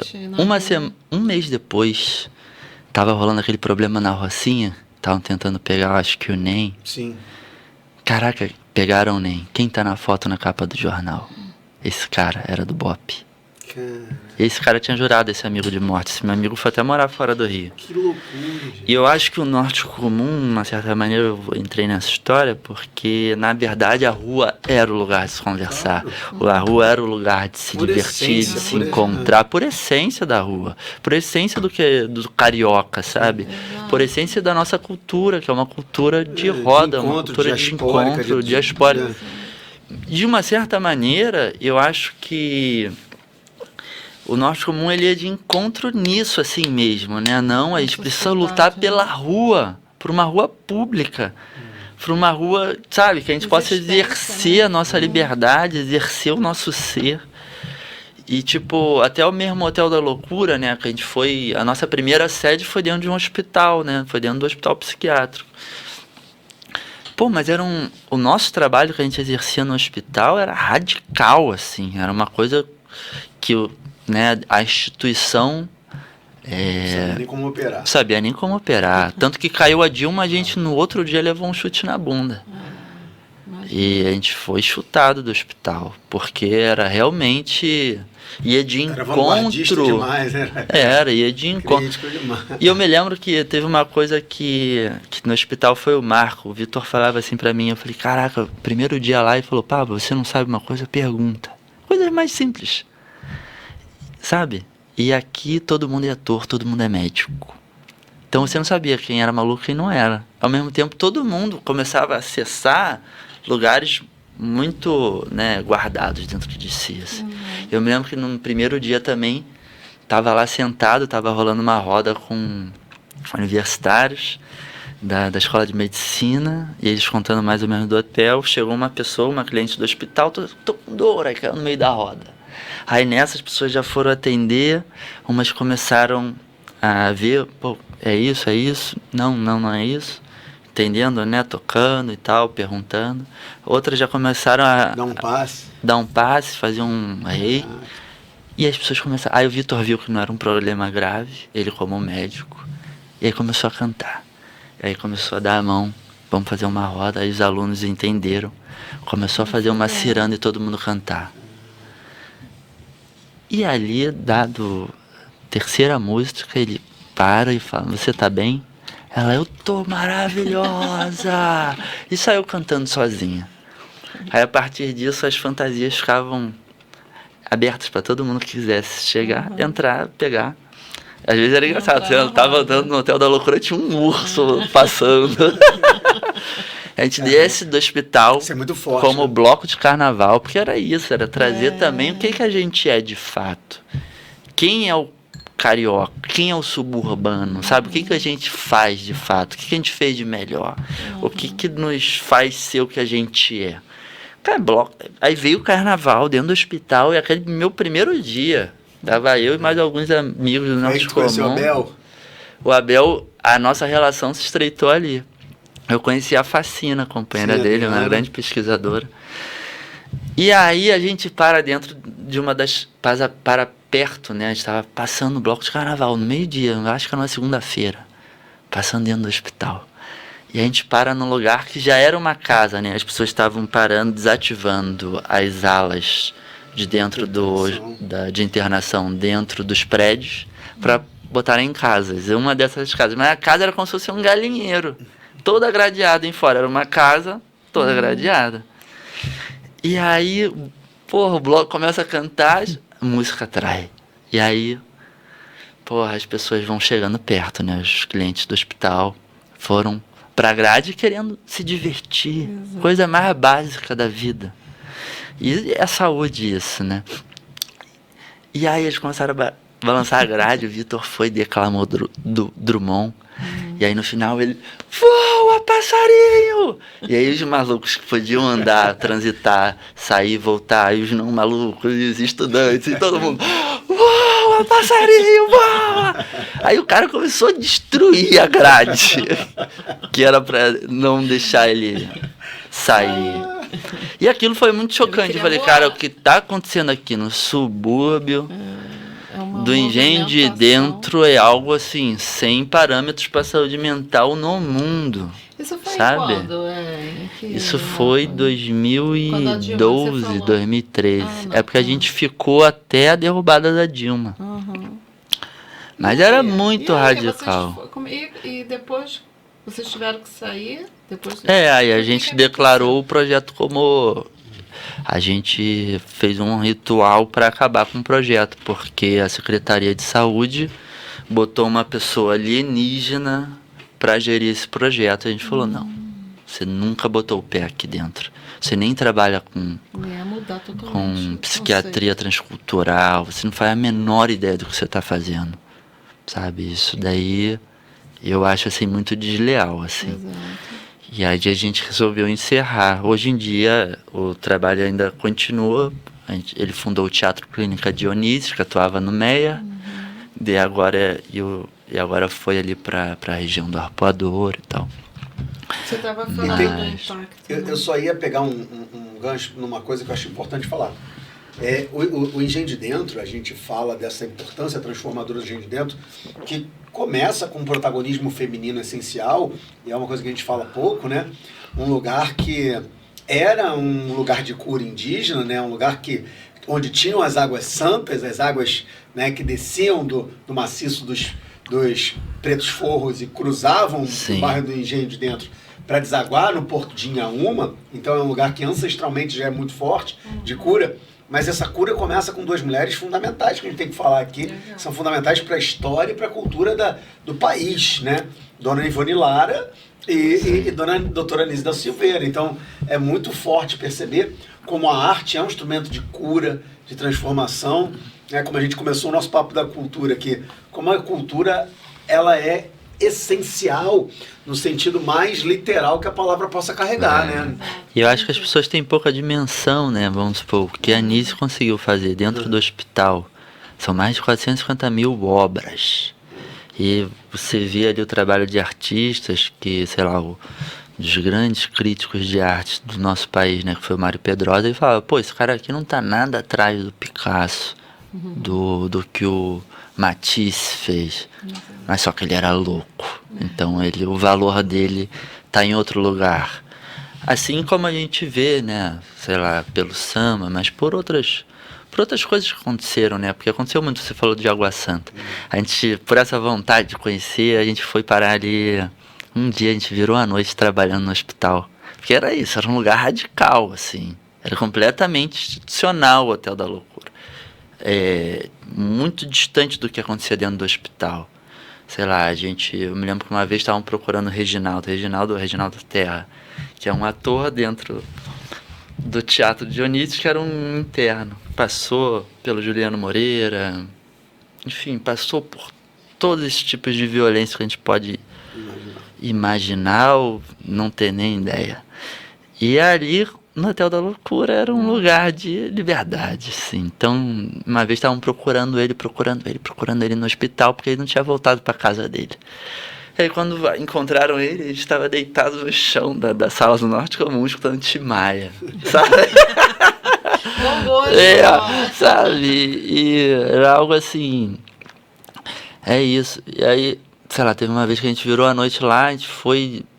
um mês depois, tava rolando aquele problema na Rocinha, estavam tentando pegar, acho que o NEM. Sim. Caraca, pegaram o NEM. Quem tá na foto na capa do jornal? Esse cara era do BOPE. Cara, Esse cara tinha jurado esse amigo de morte. Esse meu amigo foi até morar fora do Rio. que loucura, gente. E eu acho que o Norte Comum, de uma certa maneira, eu entrei nessa história porque, na verdade, a rua era o lugar de se conversar. A rua era o lugar de se Por divertir, essência, de se por encontrar, por essência da rua. Por essência do carioca, sabe? Por essência da nossa cultura, que é uma cultura de roda, uma cultura de encontro, diaspórica. De uma certa maneira, eu acho que o Norte Comum, ele é de encontro nisso assim mesmo, né? Não, a gente precisa lutar pela rua, por uma rua pública, por uma rua, sabe, que a gente possa exercer a nossa liberdade, exercer o nosso ser. E tipo, até o mesmo Hotel da Loucura, né, que a gente foi, a nossa primeira sede foi dentro de um hospital, né? Foi dentro do hospital psiquiátrico. Pô, mas o nosso trabalho que a gente exercia no hospital era radical, assim, era uma coisa que né, a instituição sabia nem como operar. Tanto que caiu a Dilma, a gente no outro dia levou um chute na bunda. E a gente foi chutado do hospital, porque era realmente... ia de encontro. Demais, ia de encontro. E eu me lembro que teve uma coisa que no hospital foi o Marco. O Vitor falava assim pra mim, eu falei, caraca, primeiro dia lá, ele falou, Pablo, você não sabe uma coisa? Pergunta. Coisa mais simples. Sabe? E aqui todo mundo é ator, todo mundo é médico. Então você não sabia quem era maluco e quem não era. Ao mesmo tempo, todo mundo começava a acessar lugares muito, né, guardados dentro de si. Assim. Eu me lembro que no primeiro dia também, tava lá sentado, tava rolando uma roda com universitários. da escola de medicina, e eles contando mais ou menos do hotel. Chegou uma pessoa, uma cliente do hospital, tô com dor, aí caiu no meio da roda. Aí nessas pessoas já foram atender, umas começaram a ver, pô, é isso, não é isso, entendendo, né, tocando e tal, perguntando. Outras já começaram a dar um passe, fazer um reiki. E as pessoas começaram. Aí o Vitor viu que não era um problema grave, ele como médico, e aí começou a cantar. E aí começou a dar a mão, vamos fazer uma roda. Aí os alunos entenderam, começou a fazer uma ciranda e todo mundo cantar. E ali, dado terceira música, ele para e fala, você tá bem? Ela, eu tô maravilhosa! E saiu cantando sozinha. Aí a partir disso as fantasias ficavam abertas para todo mundo que quisesse chegar, entrar, pegar. Às vezes era engraçado, você tava andando no Hotel da Loucura, tinha um urso passando. A gente desce do hospital isso é muito forte, como né? bloco de carnaval, porque era isso, era trazer também o que a gente é de fato. Quem é o carioca, quem é o suburbano, sabe? O que a gente faz de fato, o que a gente fez de melhor, o que nos faz ser o que a gente é. Cara, aí veio o carnaval dentro do hospital e aquele meu primeiro dia, tava eu e mais alguns amigos do nosso comum. O Abel, a nossa relação se estreitou ali. Eu conheci a Facina, a companheira dele, uma grande pesquisadora. E aí a gente para dentro de uma das... para perto, né? A gente estava passando o bloco de carnaval, no meio-dia, acho que era uma segunda-feira. Passando dentro do hospital. E a gente para num lugar que já era uma casa, né? As pessoas estavam parando, desativando as alas de dentro de internação dentro dos prédios para botarem em casas. Uma dessas casas. Mas a casa era como se fosse um galinheiro. Toda gradeada em fora. Era uma casa toda gradeada. E aí, porra, o bloco começa a cantar, a música atrai. E aí, porra, as pessoas vão chegando perto, né? Os clientes do hospital foram pra grade querendo se divertir. Exato. Coisa mais básica da vida. E é saúde isso, né? E aí eles começaram a balançar a grade, o Vitor foi e declamou do Drummond. E aí no final ele, voa, passarinho! E aí os malucos que podiam andar, transitar, sair, voltar, e os não malucos, e os estudantes, e todo mundo, voa, passarinho, voa! Aí o cara começou a destruir a grade, que era pra não deixar ele sair. E aquilo foi muito chocante. Eu falei, cara, o que tá acontecendo aqui no subúrbio do Engenho de Dentro é algo assim, sem parâmetros para saúde mental no mundo. Isso foi sabe? Quando? Isso foi 2012, 2013. É porque a gente ficou até a derrubada da Dilma. Mas era muito radical. E depois vocês tiveram que sair? Aí a gente declarou o projeto como... A gente fez um ritual para acabar com o projeto, porque a Secretaria de Saúde botou uma pessoa alienígena para gerir esse projeto. A gente falou, não, você nunca botou o pé aqui dentro. Você nem trabalha com psiquiatria transcultural, você não faz a menor ideia do que você está fazendo. Sabe, isso daí eu acho assim muito desleal, assim. Exato. E aí a gente resolveu encerrar. Hoje em dia o trabalho ainda continua. Ele fundou o Teatro Clínica Dionísio, que atuava no Meia. E agora foi ali para a região do Arpoador e tal. Você estava falando do impacto. Eu só ia pegar um gancho numa coisa que eu acho importante falar. O Engenho de Dentro, a gente fala dessa importância transformadora do Engenho de Dentro, que começa com um protagonismo feminino essencial, e é uma coisa que a gente fala pouco, né? Um lugar que era um lugar de cura indígena, né? Um lugar onde tinham as águas santas, as águas, né, que desciam do maciço dos Pretos Forros e cruzavam o bairro do Engenho de Dentro para desaguar no Porto de Inhaúma. Então é um lugar que ancestralmente já é muito forte de cura. Mas essa cura começa com duas mulheres fundamentais que a gente tem que falar aqui, que são fundamentais para a história e para a cultura do país, né? Dona Ivone Lara e Dona Doutora Anísia da Silveira. Então é muito forte perceber como a arte é um instrumento de cura, de transformação, né? Como a gente começou o nosso papo da cultura aqui, como a cultura ela é essencial no sentido mais literal que a palavra possa carregar, né? E eu acho que as pessoas têm pouca dimensão, né? Vamos supor, o que a Anísio conseguiu fazer dentro do hospital são mais de 450 mil obras. E você vê ali o trabalho de artistas que, sei lá, dos grandes críticos de arte do nosso país, né? Que foi o Mário Pedrosa, e falava, pô, esse cara aqui não tá nada atrás do Picasso, do que o Matisse fez. Mas só que ele era louco. Então o valor dele tá em outro lugar. Assim como a gente vê, né, sei lá, pelo samba, mas por outras coisas que aconteceram, né? Porque aconteceu muito, você falou de Água Santa. A gente, por essa vontade de conhecer, a gente foi parar ali. Um dia a gente virou a noite trabalhando no hospital. Porque era isso, era um lugar radical, assim. Era completamente institucional o Hotel da Loucura. Muito distante do que acontecia dentro do hospital. Sei lá, eu me lembro que uma vez estavam procurando o Reginaldo Terra, que é um ator dentro do Teatro Dionísio, que era um interno. Passou pelo Juliano Moreira, enfim, passou por todos esses tipos de violência que a gente pode imaginar ou não ter nem ideia. E ali, no Hotel da Loucura, era um lugar de liberdade, assim. Então, uma vez estavam procurando ele no hospital, porque ele não tinha voltado para casa dele. E aí, quando encontraram ele estava deitado no chão da sala do Norte Comum, escutando Tim Maia, sabe? Bom gosto, sabe? E era algo assim... É isso. E aí, sei lá, teve uma vez que a gente virou a noite lá, a gente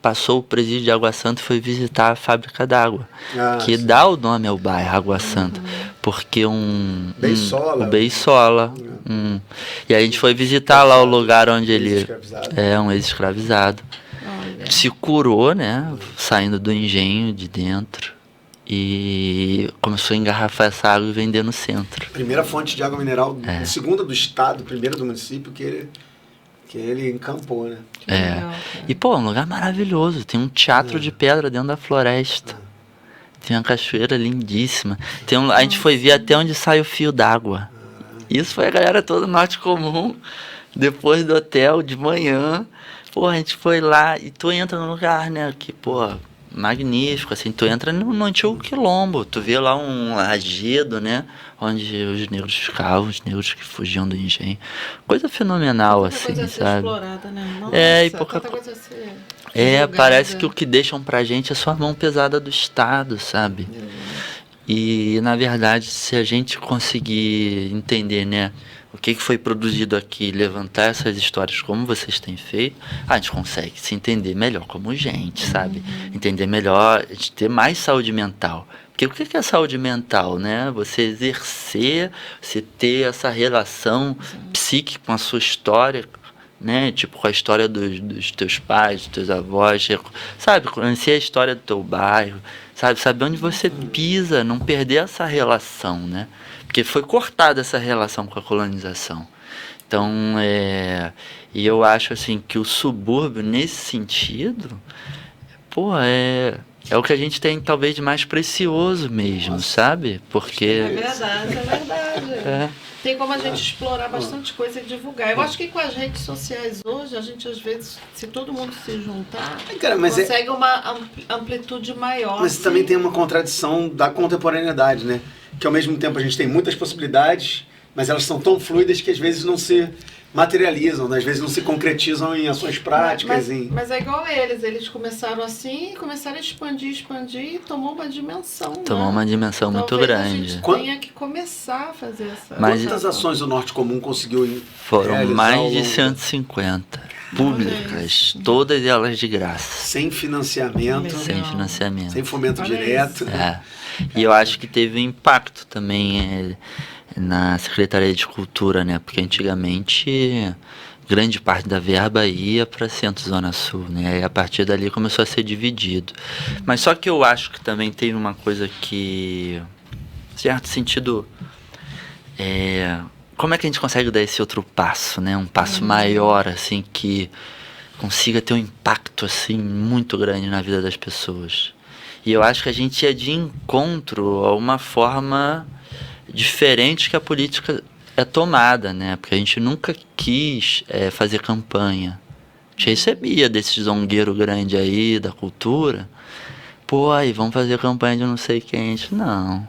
passou o presídio de Água Santa e foi visitar a fábrica d'água, que dá o nome ao bairro Água Santa, porque o Beisola. E aí a gente foi visitar lá o lugar onde ele é um ex-escravizado. Se curou, né, saindo do engenho de dentro, e começou a engarrafar essa água e vender no centro. Primeira fonte de água mineral, segunda do estado, primeira do município que ele encampou, né? E, pô, é um lugar maravilhoso. Tem um teatro de pedra dentro da floresta. Tem uma cachoeira lindíssima. A gente foi ver até onde sai o fio d'água. Isso foi a galera toda do Norte Comum. Depois do hotel, de manhã. Pô, a gente foi lá e tu entra num lugar, né? Que, pô, magnífico, assim. Tu entra no antigo quilombo. Tu vê lá um lajedo, né? Onde os negros ficavam, os negros que fugiam do engenho. Coisa fenomenal, assim, coisa sabe? Explorada, né? Nossa, E pouca coisa a ser parece que o que deixam pra gente é só a mão pesada do Estado, sabe? E, na verdade, se a gente conseguir entender, né, o que foi produzido aqui, levantar essas histórias como vocês têm feito, a gente consegue se entender melhor como gente, sabe? Entender melhor, a gente ter mais saúde mental. Porque o que é saúde mental, né? Você exercer, você ter essa relação psíquica com a sua história, né? Tipo, com a história dos teus pais, dos teus avós, sabe? Conhecer a história do teu bairro, sabe? Saber onde você pisa, não perder essa relação, né? Porque foi cortada essa relação com a colonização. Então, e eu acho, assim, que o subúrbio, nesse sentido, pô, é o que a gente tem, talvez, de mais precioso mesmo, sabe? Porque... É verdade. Tem como a gente explorar bastante coisa e divulgar. Eu acho que com as redes sociais hoje, a gente, às vezes, se todo mundo se juntar, consegue uma amplitude maior. Mas também tem uma contradição da contemporaneidade, né? Que ao mesmo tempo a gente tem muitas possibilidades, mas elas são tão fluidas que às vezes não se materializam, né? Às vezes não se concretizam em ações práticas. Mas é igual eles começaram assim, começaram a expandir e tomou uma dimensão. Tomou uma dimensão muito grande. A gente tenha que começar a fazer essa... Quantas ações o Norte Comum conseguiu Foram mais de 150 públicas, todas elas de graça. Sem financiamento. Sem fomento direto. E eu acho que teve um impacto também na Secretaria de Cultura, né? Porque antigamente grande parte da verba ia para Centro-Zona Sul, né? E a partir dali começou a ser dividido. Mas só que eu acho que também teve uma coisa que, em certo sentido, como é que a gente consegue dar esse outro passo, né? Um passo maior, assim, que consiga ter um impacto, assim, muito grande na vida das pessoas. E eu acho que a gente ia de encontro a uma forma diferente que a política é tomada, né? Porque a gente nunca quis fazer campanha. gente recebia desse zongueiro grande aí, da cultura. Pô, aí vamos fazer campanha de não sei quem. Não.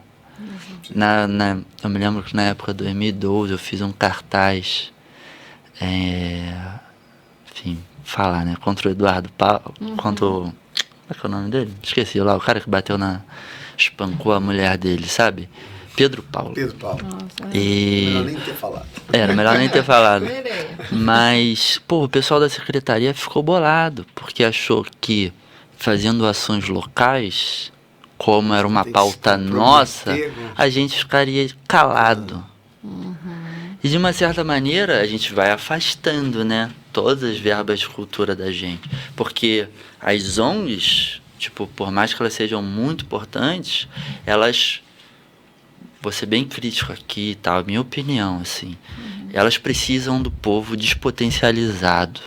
Eu me lembro que na época de 2012 eu fiz um cartaz, enfim, falar, né? Contra o Eduardo Paulo, contra o... Como é que é o nome dele? Esqueci lá, o cara que bateu espancou a mulher dele, sabe? Pedro Paulo. Nossa, melhor nem ter falado. Era melhor nem ter falado. Mas, pô, o pessoal da secretaria ficou bolado, porque achou que fazendo ações locais, como era uma pauta nossa, a gente ficaria calado. E de uma certa maneira a gente vai afastando, né, todas as verbas de cultura da gente. Porque as ONGs, tipo, por mais que elas sejam muito importantes, elas, vou ser bem crítico aqui e tal, minha opinião, assim, elas precisam do povo despotencializado.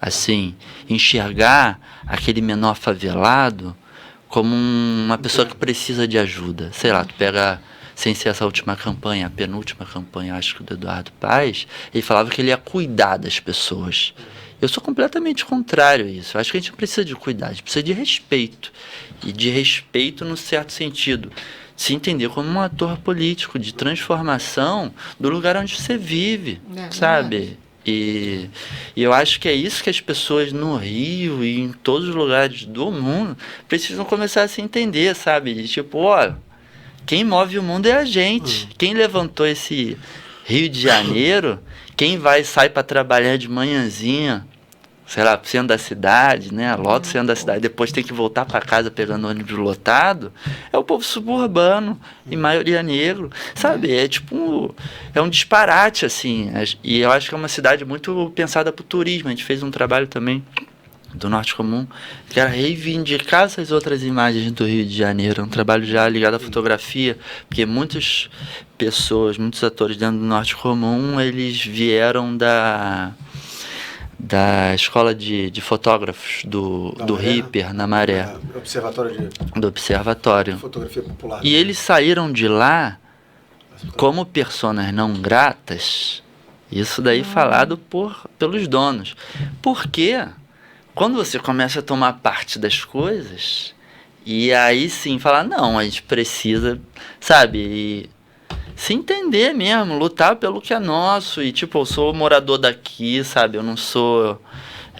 Assim, enxergar aquele menor favelado como uma pessoa que precisa de ajuda. Sei lá, tu pega, sem ser essa última campanha, a penúltima campanha, acho que do Eduardo Paes, ele falava que ele ia cuidar das pessoas. Eu sou completamente contrário a isso. Eu acho que a gente não precisa de cuidar, a gente precisa de respeito. E de respeito no certo sentido. Se entender como um ator político de transformação do lugar onde você vive, sabe? E eu acho que é isso que as pessoas no Rio e em todos os lugares do mundo precisam começar a se entender, sabe? De tipo, ó, quem move o mundo é a gente. Quem levantou esse Rio de Janeiro, quem sai para trabalhar de manhãzinha, sei lá, pro centro da cidade, né? Lota o centro da cidade, depois tem que voltar para casa pegando ônibus lotado, é o povo suburbano, em maioria negro, sabe? É tipo, é um disparate, assim. E eu acho que é uma cidade muito pensada pro turismo. A gente fez um trabalho também do Norte Comum, que era reivindicar essas outras imagens do Rio de Janeiro, um trabalho já ligado à fotografia, porque muitas pessoas, muitos atores dentro do Norte Comum, eles vieram da escola de fotógrafos do Ripper, na Maré. Do Observatório. Fotografia popular. E eles saíram de lá como personas não gratas, isso daí falado pelos donos. Porque quando você começa a tomar parte das coisas, e aí sim falar, não, a gente precisa, sabe, se entender mesmo, lutar pelo que é nosso. E tipo, eu sou morador daqui, sabe, eu não sou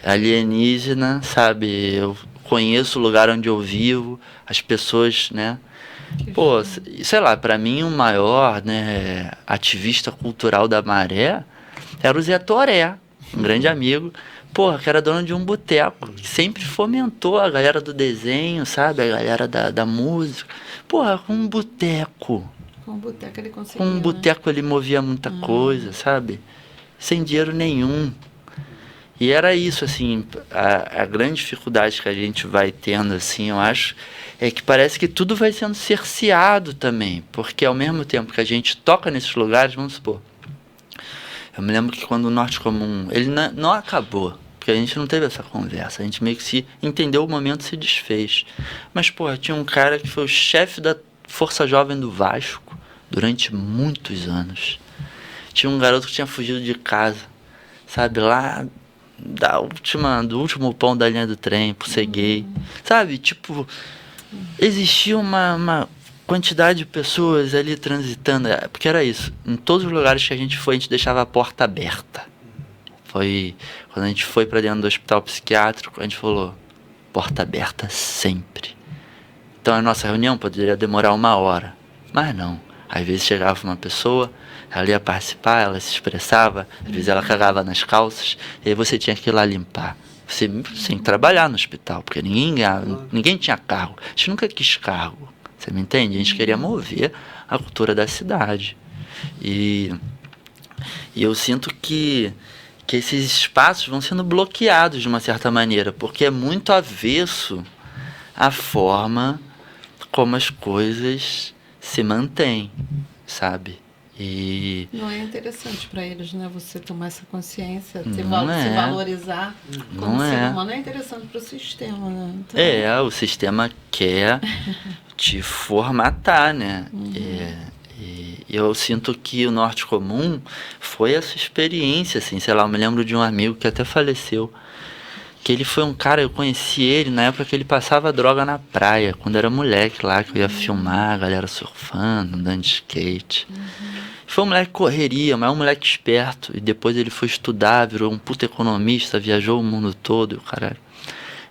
alienígena, sabe, eu conheço o lugar onde eu vivo, as pessoas, né. Pô, sei lá, pra mim o maior, né, ativista cultural da Maré era o Zé Toré, um grande amigo, porra, que era dono de um boteco, que sempre fomentou a galera do desenho, sabe, a galera da música. Porra, com um boteco. Com um boteco ele conseguia, Com um boteco, né? Ele movia muita coisa, sabe? Sem dinheiro nenhum. E era isso, assim, a grande dificuldade que a gente vai tendo, assim, eu acho, é que parece que tudo vai sendo cerceado também, porque ao mesmo tempo que a gente toca nesses lugares, vamos supor, eu me lembro que quando o Norte Comum, ele não acabou, porque a gente não teve essa conversa, a gente meio que se entendeu o momento e se desfez. Mas, porra, tinha um cara que foi o chefe da Força Jovem do Vasco durante muitos anos. Tinha um garoto que tinha fugido de casa, sabe, lá do último pão da linha do trem, por ser gay, sabe, tipo, existia uma quantidade de pessoas ali transitando, porque era isso, em todos os lugares que a gente foi, a gente deixava a porta aberta. Foi quando a gente foi para dentro do hospital psiquiátrico, a gente falou, porta aberta sempre. Então a nossa reunião poderia demorar 1 hora, mas não. Às vezes chegava uma pessoa, ela ia participar, ela se expressava, às vezes ela cagava nas calças, e aí você tinha que ir lá limpar. Você tinha que trabalhar no hospital, porque ninguém tinha cargo. A gente nunca quis cargo, você me entende? A gente queria mover a cultura da cidade. E eu sinto que esses espaços vão sendo bloqueados de uma certa maneira, porque é muito avesso à forma como as coisas se mantêm, sabe? E não é interessante para eles, né? Você tomar essa consciência, se valorizar como ser humano, é interessante para o sistema, né? Então... o sistema quer te formatar, né? E eu sinto que o Norte Comum foi essa experiência, assim, sei lá, eu me lembro de um amigo que até faleceu, Que ele foi um cara, eu conheci ele na época que ele passava droga na praia, quando era moleque lá, que eu ia filmar, a galera surfando, andando de skate. Foi um moleque correria, mas um moleque esperto. E depois ele foi estudar, virou um puta economista, viajou o mundo todo, o caralho.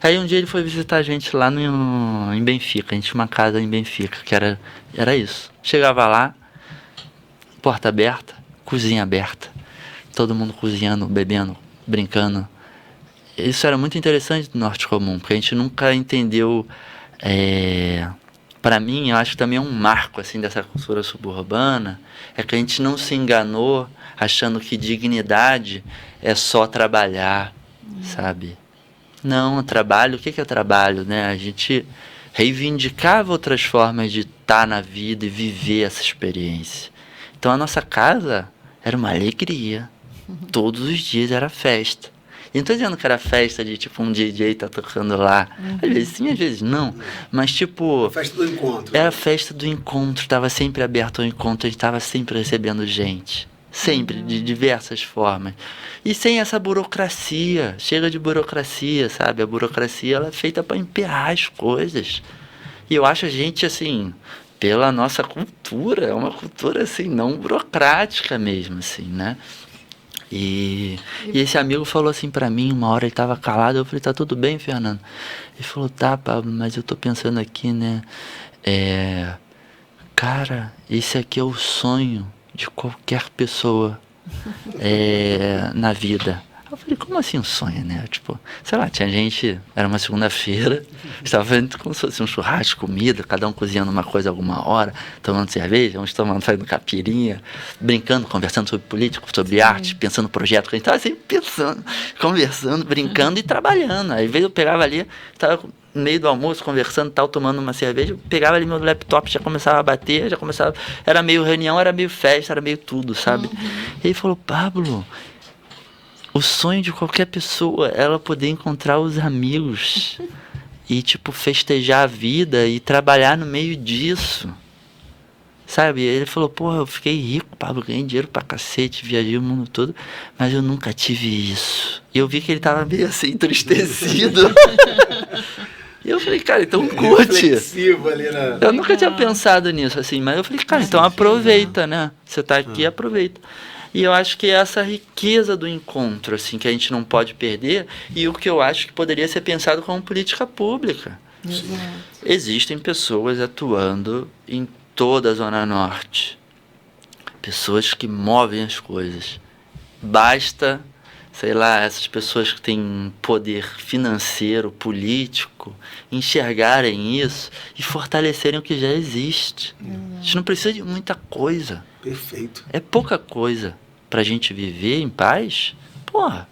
Aí um dia ele foi visitar a gente lá em Benfica, a gente tinha uma casa em Benfica, que era isso. Chegava lá, porta aberta, cozinha aberta, todo mundo cozinhando, bebendo, brincando. Isso era muito interessante do Norte Comum, porque a gente nunca entendeu. Para mim, eu acho que também é um marco assim, dessa cultura suburbana, é que a gente não se enganou achando que dignidade é só trabalhar, sabe? Não, trabalho, o que é trabalho, né? A gente reivindicava outras formas de estar na vida e viver essa experiência. Então a nossa casa era uma alegria. Todos os dias era festa. E não tô dizendo que era festa de tipo um DJ tá tocando lá. Às vezes sim, às vezes não. Mas tipo... A festa do encontro. Era a festa do encontro, estava sempre aberto ao encontro, a gente estava sempre recebendo gente. Sempre, de diversas formas. E sem essa burocracia, chega de burocracia, sabe? A burocracia ela é feita para emperrar as coisas. E eu acho a gente, assim, pela nossa cultura, é uma cultura, assim, não burocrática mesmo, assim, né? E esse amigo falou assim pra mim, uma hora ele tava calado, eu falei, tá tudo bem, Fernando? Ele falou, tá, Pablo, mas eu tô pensando aqui, né? Cara, esse aqui é o sonho de qualquer pessoa na vida. Eu falei, como assim um sonho, né? Tipo, sei lá, tinha gente, era uma segunda-feira, estava vendo como se fosse um churrasco, comida, cada um cozinhando uma coisa alguma hora, tomando cerveja, uns fazendo capirinha, brincando, conversando sobre política, sobre arte, pensando no projeto, que a gente estava sempre pensando, conversando, brincando e trabalhando. Aí eu pegava ali, estava no meio do almoço, conversando, tal, tomando uma cerveja, eu pegava ali meu laptop, já começava a bater, era meio reunião, era meio festa, era meio tudo, sabe? E ele falou, Pablo, o sonho de qualquer pessoa é ela poder encontrar os amigos e, tipo, festejar a vida e trabalhar no meio disso, sabe? Ele falou, porra, eu fiquei rico, Pablo, ganhei dinheiro pra cacete, viajei o mundo todo, mas eu nunca tive isso. E eu vi que ele tava meio assim, entristecido. E eu falei, cara, então curte. Eu nunca tinha pensado nisso, assim, mas eu falei, cara, então aproveita, né? Você tá aqui, aproveita. E eu acho que é essa riqueza do encontro, assim, que a gente não pode perder, e o que eu acho que poderia ser pensado como política pública. Exato. Existem pessoas atuando em toda a Zona Norte. Pessoas que movem as coisas. Basta, sei lá, essas pessoas que têm poder financeiro, político, enxergarem isso e fortalecerem o que já existe. A gente não precisa de muita coisa. Perfeito. É pouca coisa pra gente viver em paz. Porra.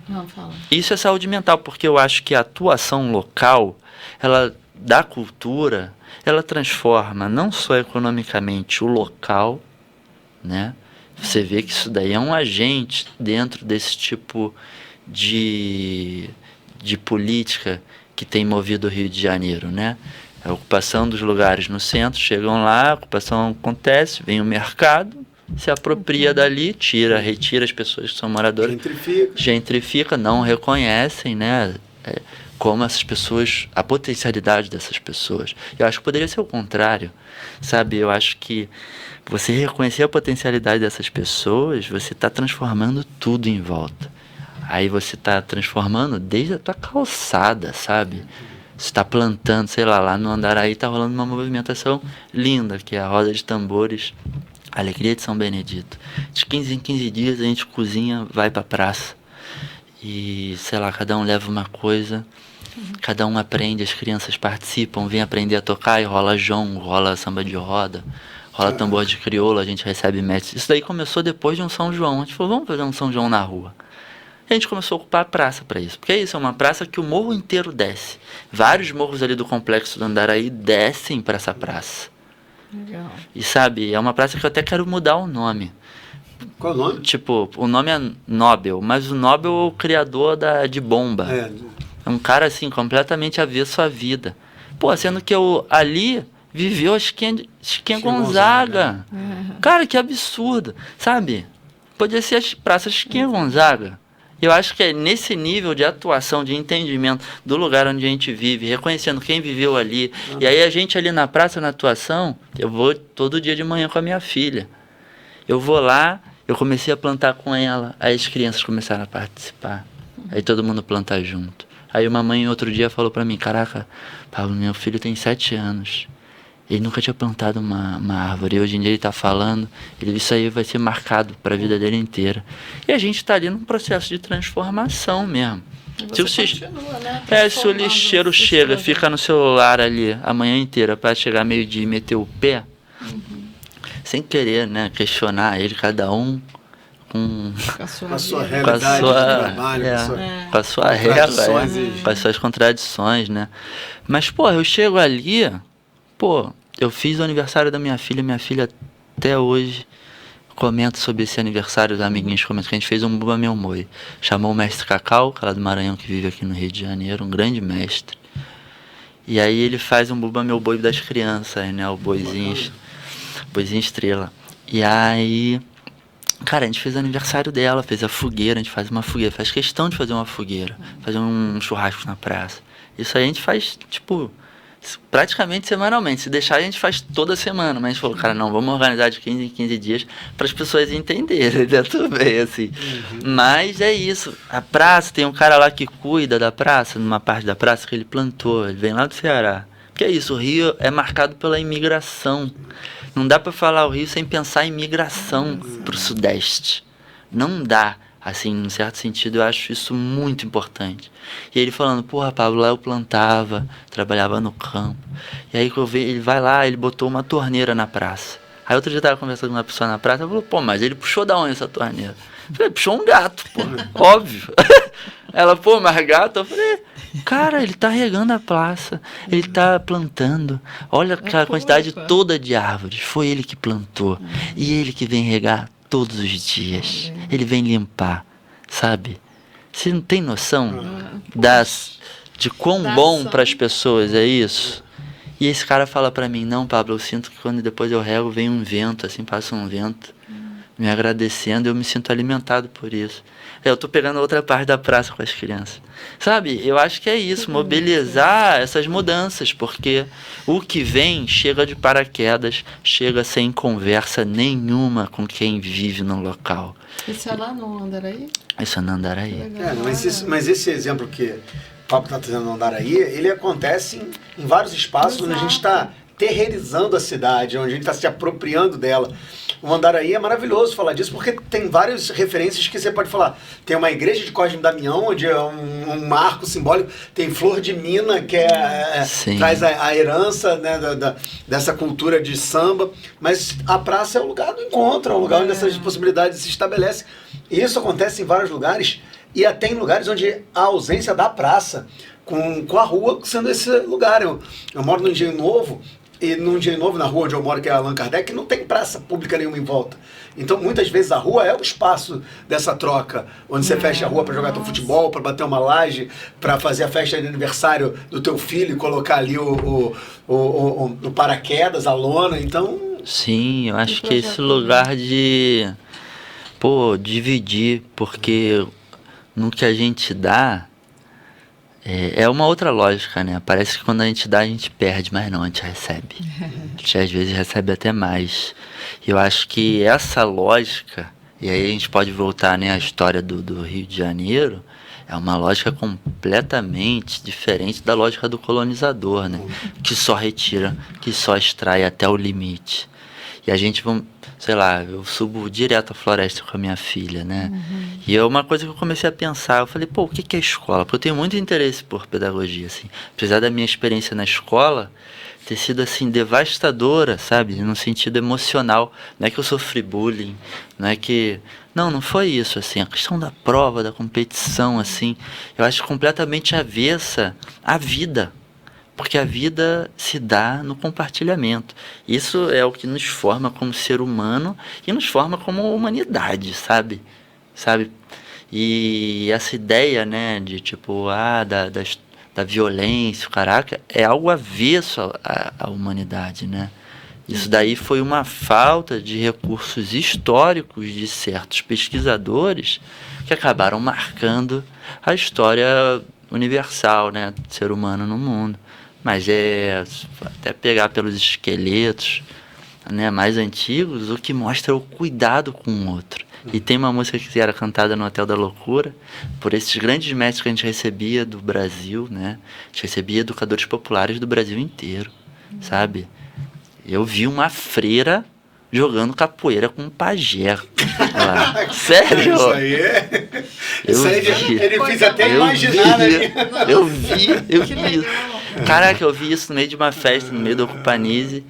Não, fala. Isso é saúde mental, porque eu acho que a atuação local, ela da cultura, ela transforma não só economicamente o local, né? Você vê que isso daí é um agente dentro desse tipo de política que tem movido o Rio de Janeiro, né? A ocupação dos lugares no centro, chegam lá, a ocupação acontece, vem o mercado, se apropria dali, retira as pessoas que são moradoras, gentrifica, não reconhecem, né? Como essas pessoas, a potencialidade dessas pessoas. Eu acho que poderia ser o contrário, sabe? Eu acho que você reconhecer a potencialidade dessas pessoas, você está transformando tudo em volta. Aí você está transformando desde a tua calçada, sabe? Você está plantando, sei lá no Andaraí está rolando uma movimentação linda, que é a Roda de Tambores, Alegria de São Benedito. De 15 em 15 dias a gente cozinha, vai para a praça. E, sei lá, cada um leva uma coisa, cada um aprende, as crianças participam, vêm aprender a tocar e rola jongo, rola samba de roda, rola tambor de crioula, a gente recebe mestres. Isso daí começou depois de um São João. A gente falou, vamos fazer um São João na rua. A gente começou a ocupar a praça para isso. Porque é isso, é uma praça que o morro inteiro desce. Vários morros ali do complexo do Andaraí descem para essa praça. Legal. E sabe, é uma praça que eu até quero mudar o nome. Qual o nome? Tipo, o nome é Nobel, mas o Nobel é o criador de bomba. É um cara, assim, completamente avesso à vida. Pô, sendo que ali viveu a Chiquinha Gonzaga. Cara, que absurdo. Sabe? Podia ser a Praça Chiquinha Gonzaga. Eu acho que é nesse nível de atuação, de entendimento do lugar onde a gente vive, reconhecendo quem viveu ali. E aí a gente ali na praça, na atuação, eu vou todo dia de manhã com a minha filha. Eu vou lá, eu comecei a plantar com ela, aí as crianças começaram a participar. Aí todo mundo planta junto. Aí uma mãe outro dia falou pra mim, caraca, Pablo, meu filho tem 7 anos. Ele nunca tinha plantado uma árvore. E hoje em dia ele tá falando, isso aí vai ser marcado pra vida dele inteira. E a gente tá ali num processo de transformação mesmo. Se o lixeiro chega, fica no celular ali a manhã inteira pra chegar meio-dia e meter o pé, sem querer, né, questionar ele, cada um com a sua realidade de trabalho, com a sua regra, com as suas contradições, né? Mas, pô, eu chego ali, eu fiz o aniversário da minha filha até hoje comenta sobre esse aniversário, os amiguinhos comentam que a gente fez um Bumba Meu Boi. Chamou o mestre Cacau, cara do Maranhão, que vive aqui no Rio de Janeiro, um grande mestre. E aí ele faz um Bumba Meu Boi das crianças, né? O boizinho estrela. E aí, cara, a gente fez o aniversário dela, fez a fogueira, a gente faz uma fogueira, faz questão de fazer uma fogueira, fazer um churrasco na praça. Isso aí a gente faz, tipo, praticamente semanalmente. Se deixar, a gente faz toda semana. Mas a gente falou, cara, não, vamos organizar de 15 em 15 dias para as pessoas entenderem, né? Tudo bem, assim. Mas é isso. A praça, tem um cara lá que cuida da praça, numa parte da praça que ele plantou, ele vem lá do Ceará. Porque é isso, o Rio é marcado pela imigração. Não dá para falar o Rio sem pensar em migração para o Sudeste. Não dá. Assim, num certo sentido, eu acho isso muito importante. E ele falando, porra, Pablo, lá eu plantava, trabalhava no campo. E aí ele vai lá, ele botou uma torneira na praça. Aí outro dia eu tava conversando com uma pessoa na praça, ela falou, pô, mas ele puxou da onde essa torneira? Eu falei, puxou um gato, pô, óbvio. Ela, pô, mas gato? Eu falei, cara, ele tá regando a praça, ele tá plantando. Olha aquela quantidade toda de árvores, foi ele que plantou. E ele que vem regar todos os dias. Ele vem limpar, sabe? Você não tem noção de quão bom para as pessoas é isso? E esse cara fala para mim, não, Pablo, eu sinto que quando depois eu rego vem um vento, assim, passa um vento me agradecendo, eu me sinto alimentado por isso. Eu tô pegando outra parte da praça com as crianças. Sabe, eu acho que é isso, mobilizar essas mudanças, porque o que vem chega de paraquedas, chega sem conversa nenhuma com quem vive no local. Isso é lá no Andaraí? Isso é no Andaraí. Mas esse exemplo que o Pablo está trazendo no Andaraí, ele acontece em vários espaços onde a gente está terreirizando a cidade, onde a gente está se apropriando dela. O Andaraí é maravilhoso falar disso, porque tem várias referências que você pode falar. Tem uma igreja de Cosme Damião, onde é um marco simbólico. Tem Flor de Mina, que traz a herança, né, dessa cultura de samba. Mas a praça é o lugar do encontro, é o lugar onde essas possibilidades se estabelecem. E isso acontece em vários lugares, e até em lugares onde a ausência da praça, com a rua sendo esse lugar. Eu moro no Engenho Novo, e no Engenho Novo, na rua onde eu moro, que é Allan Kardec, não tem praça pública nenhuma em volta. Então, muitas vezes, a rua é o espaço dessa troca, onde você fecha a rua para jogar teu futebol, para bater uma laje, para fazer a festa de aniversário do teu filho e colocar ali o paraquedas, a lona. Então... Sim, eu acho que esse lugar de... dividir, porque no que a gente dá... É uma outra lógica, né? Parece que quando a gente dá, a gente perde, mas não, a gente recebe. A gente às vezes recebe até mais. E eu acho que essa lógica, e aí a gente pode voltar, né, à história do Rio de Janeiro, é uma lógica completamente diferente da lógica do colonizador, né? Que só retira, que só extrai até o limite. E a gente, sei lá, eu subo direto à floresta com a minha filha, né? E é uma coisa que eu comecei a pensar, eu falei, o que é escola? Porque eu tenho muito interesse por pedagogia, assim. Apesar da minha experiência na escola ter sido, assim, devastadora, sabe? No sentido emocional. Não é que eu sofri bullying, não é que... Não foi isso, assim. A questão da prova, da competição, assim, eu acho completamente avessa à vida. Porque a vida se dá no compartilhamento. Isso é o que nos forma como ser humano e nos forma como humanidade, sabe? E essa ideia, né, de tipo, da violência, caraca, é algo avesso à humanidade, né? Isso daí foi uma falta de recursos históricos de certos pesquisadores que acabaram marcando a história universal, né, do ser humano no mundo. Mas até pegar pelos esqueletos, né, mais antigos, o que mostra o cuidado com o outro. E tem uma música que era cantada no Hotel da Loucura por esses grandes mestres que a gente recebia do Brasil, né? A gente recebia educadores populares do Brasil inteiro, sabe? Eu vi uma freira jogando capoeira com um pajé. Sério? Isso aí é... Isso aí ele fez até imaginar, né? Eu vi isso. Caraca, eu vi isso no meio de uma festa, no meio da Ocupanise.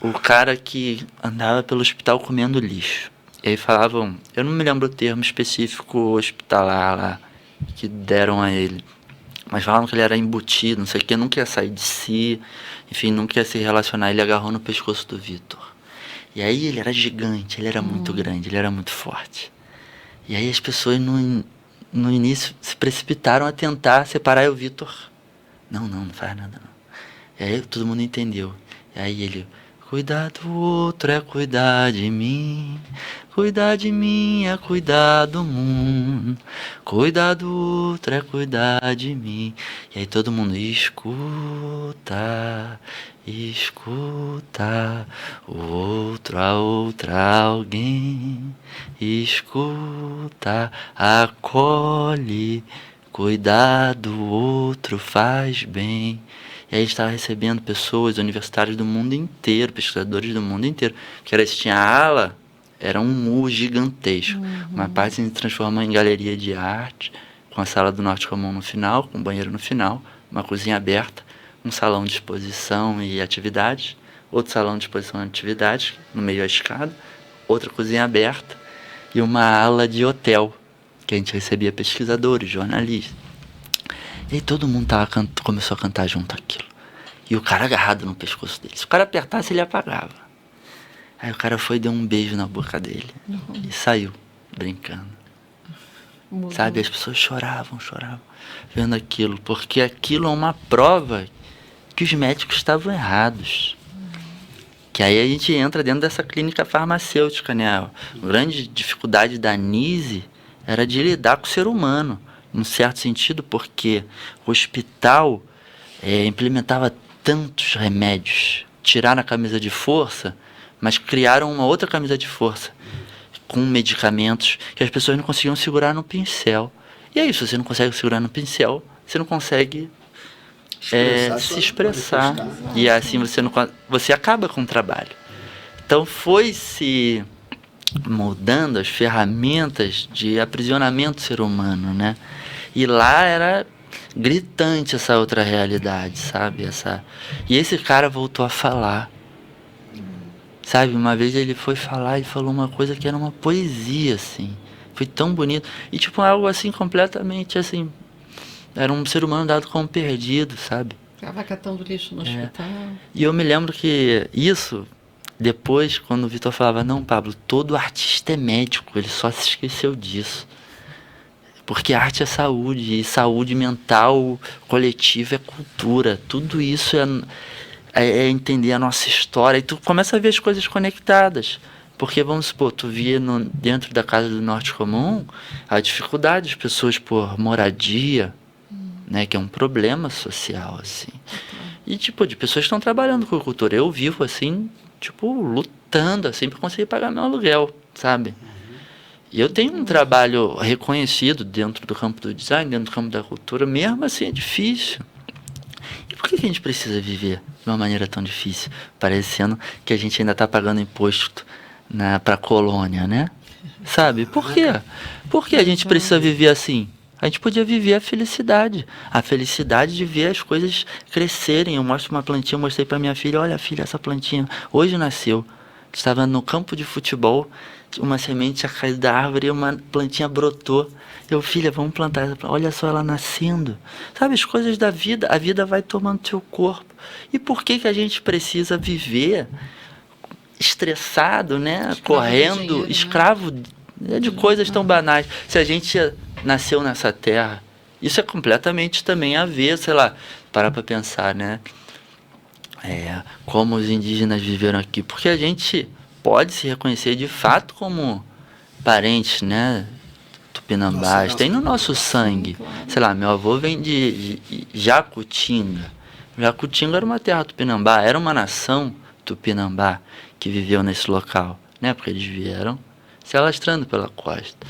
O cara que andava pelo hospital comendo lixo. E aí falavam, eu não me lembro o termo específico hospitalar lá, que deram a ele. Mas falavam que ele era embutido, não sei o que, nunca ia sair de si. Enfim, nunca ia se relacionar. Ele agarrou no pescoço do Vitor. E aí ele era gigante, ele era muito grande, ele era muito forte. E aí as pessoas no início se precipitaram a tentar separar o Vitor. Não faz nada não. E aí todo mundo entendeu. E aí ele, cuidar do outro é cuidar de mim. Cuidar de mim é cuidar do mundo. Cuidar do outro é cuidar de mim. E aí todo mundo escuta, escuta o outro, a outra, alguém. Escuta, acolhe. Cuidar do outro faz bem. E aí estava recebendo pessoas universitárias do mundo inteiro, pesquisadores do mundo inteiro. Que tinha a ala, era um U gigantesco. Uma parte se transformou em galeria de arte, com a sala do Norte Comum no final, com um banheiro no final, uma cozinha aberta, um salão de exposição e atividades, outro salão de exposição e atividades, no meio da escada, outra cozinha aberta e uma ala de hotel, que a gente recebia pesquisadores, jornalistas. E aí todo mundo começou a cantar junto aquilo. E o cara agarrado no pescoço dele. Se o cara apertasse, ele apagava. Aí o cara foi e deu um beijo na boca dele. E saiu, brincando. Sabe, as pessoas choravam, vendo aquilo. Porque aquilo é uma prova que os médicos estavam errados. Que aí a gente entra dentro dessa clínica farmacêutica, né? A grande dificuldade da Nise era de lidar com o ser humano, num certo sentido, porque o hospital implementava tantos remédios, tiraram a camisa de força, mas criaram uma outra camisa de força, com medicamentos que as pessoas não conseguiam segurar no pincel. E é isso, você não consegue segurar no pincel, você não consegue se expressar. E assim você acaba com o trabalho. Então foi se mudando as ferramentas de aprisionamento do ser humano, né? E lá era gritante essa outra realidade, sabe? E esse cara voltou a falar. Sabe, uma vez ele foi falar e falou uma coisa que era uma poesia, assim. Foi tão bonito. E tipo, algo assim, completamente assim. Era um ser humano dado como perdido, sabe? Estava catando lixo no hospital. E eu me lembro que isso, depois, quando o Vitor falava, não, Pablo, todo artista é médico, ele só se esqueceu disso. Porque arte é saúde, e saúde mental, coletiva é cultura. Tudo isso é entender a nossa história. E tu começa a ver as coisas conectadas. Porque, vamos supor, tu via dentro da Casa do Norte Comum a dificuldade das pessoas por moradia, né, que é um problema social, assim. E, tipo, de pessoas que estão trabalhando com cultura. Eu vivo, assim, tipo, lutando, assim, para conseguir pagar meu aluguel, sabe? E eu tenho um trabalho reconhecido dentro do campo do design, dentro do campo da cultura, mesmo assim é difícil. E por que a gente precisa viver de uma maneira tão difícil, parecendo que a gente ainda está pagando imposto para a colônia, né? Sabe? Por quê? Por que a gente precisa viver assim? A gente podia viver a felicidade de ver as coisas crescerem. Eu mostro uma plantinha, eu mostrei para minha filha, olha filha, essa plantinha hoje nasceu. Estava no campo de futebol, uma semente tinha caído da árvore e uma plantinha brotou. Eu, filha, vamos plantar essa planta. Olha só ela nascendo. Sabe, as coisas da vida, a vida vai tomando seu corpo. E por que a gente precisa viver estressado, né? Escravo correndo, dinheiro, escravo de coisas tão banais? Se a gente nasceu nessa terra, isso é completamente também a ver, sei lá, parar para pensar, né? Como os indígenas viveram aqui, porque a gente pode se reconhecer de fato como parentes, né, tupinambás, tem no nosso sangue. Sei lá, meu avô vem de Jacutinga. Jacutinga era uma terra tupinambá, era uma nação tupinambá que viveu nesse local, né? Porque eles vieram se alastrando pela costa.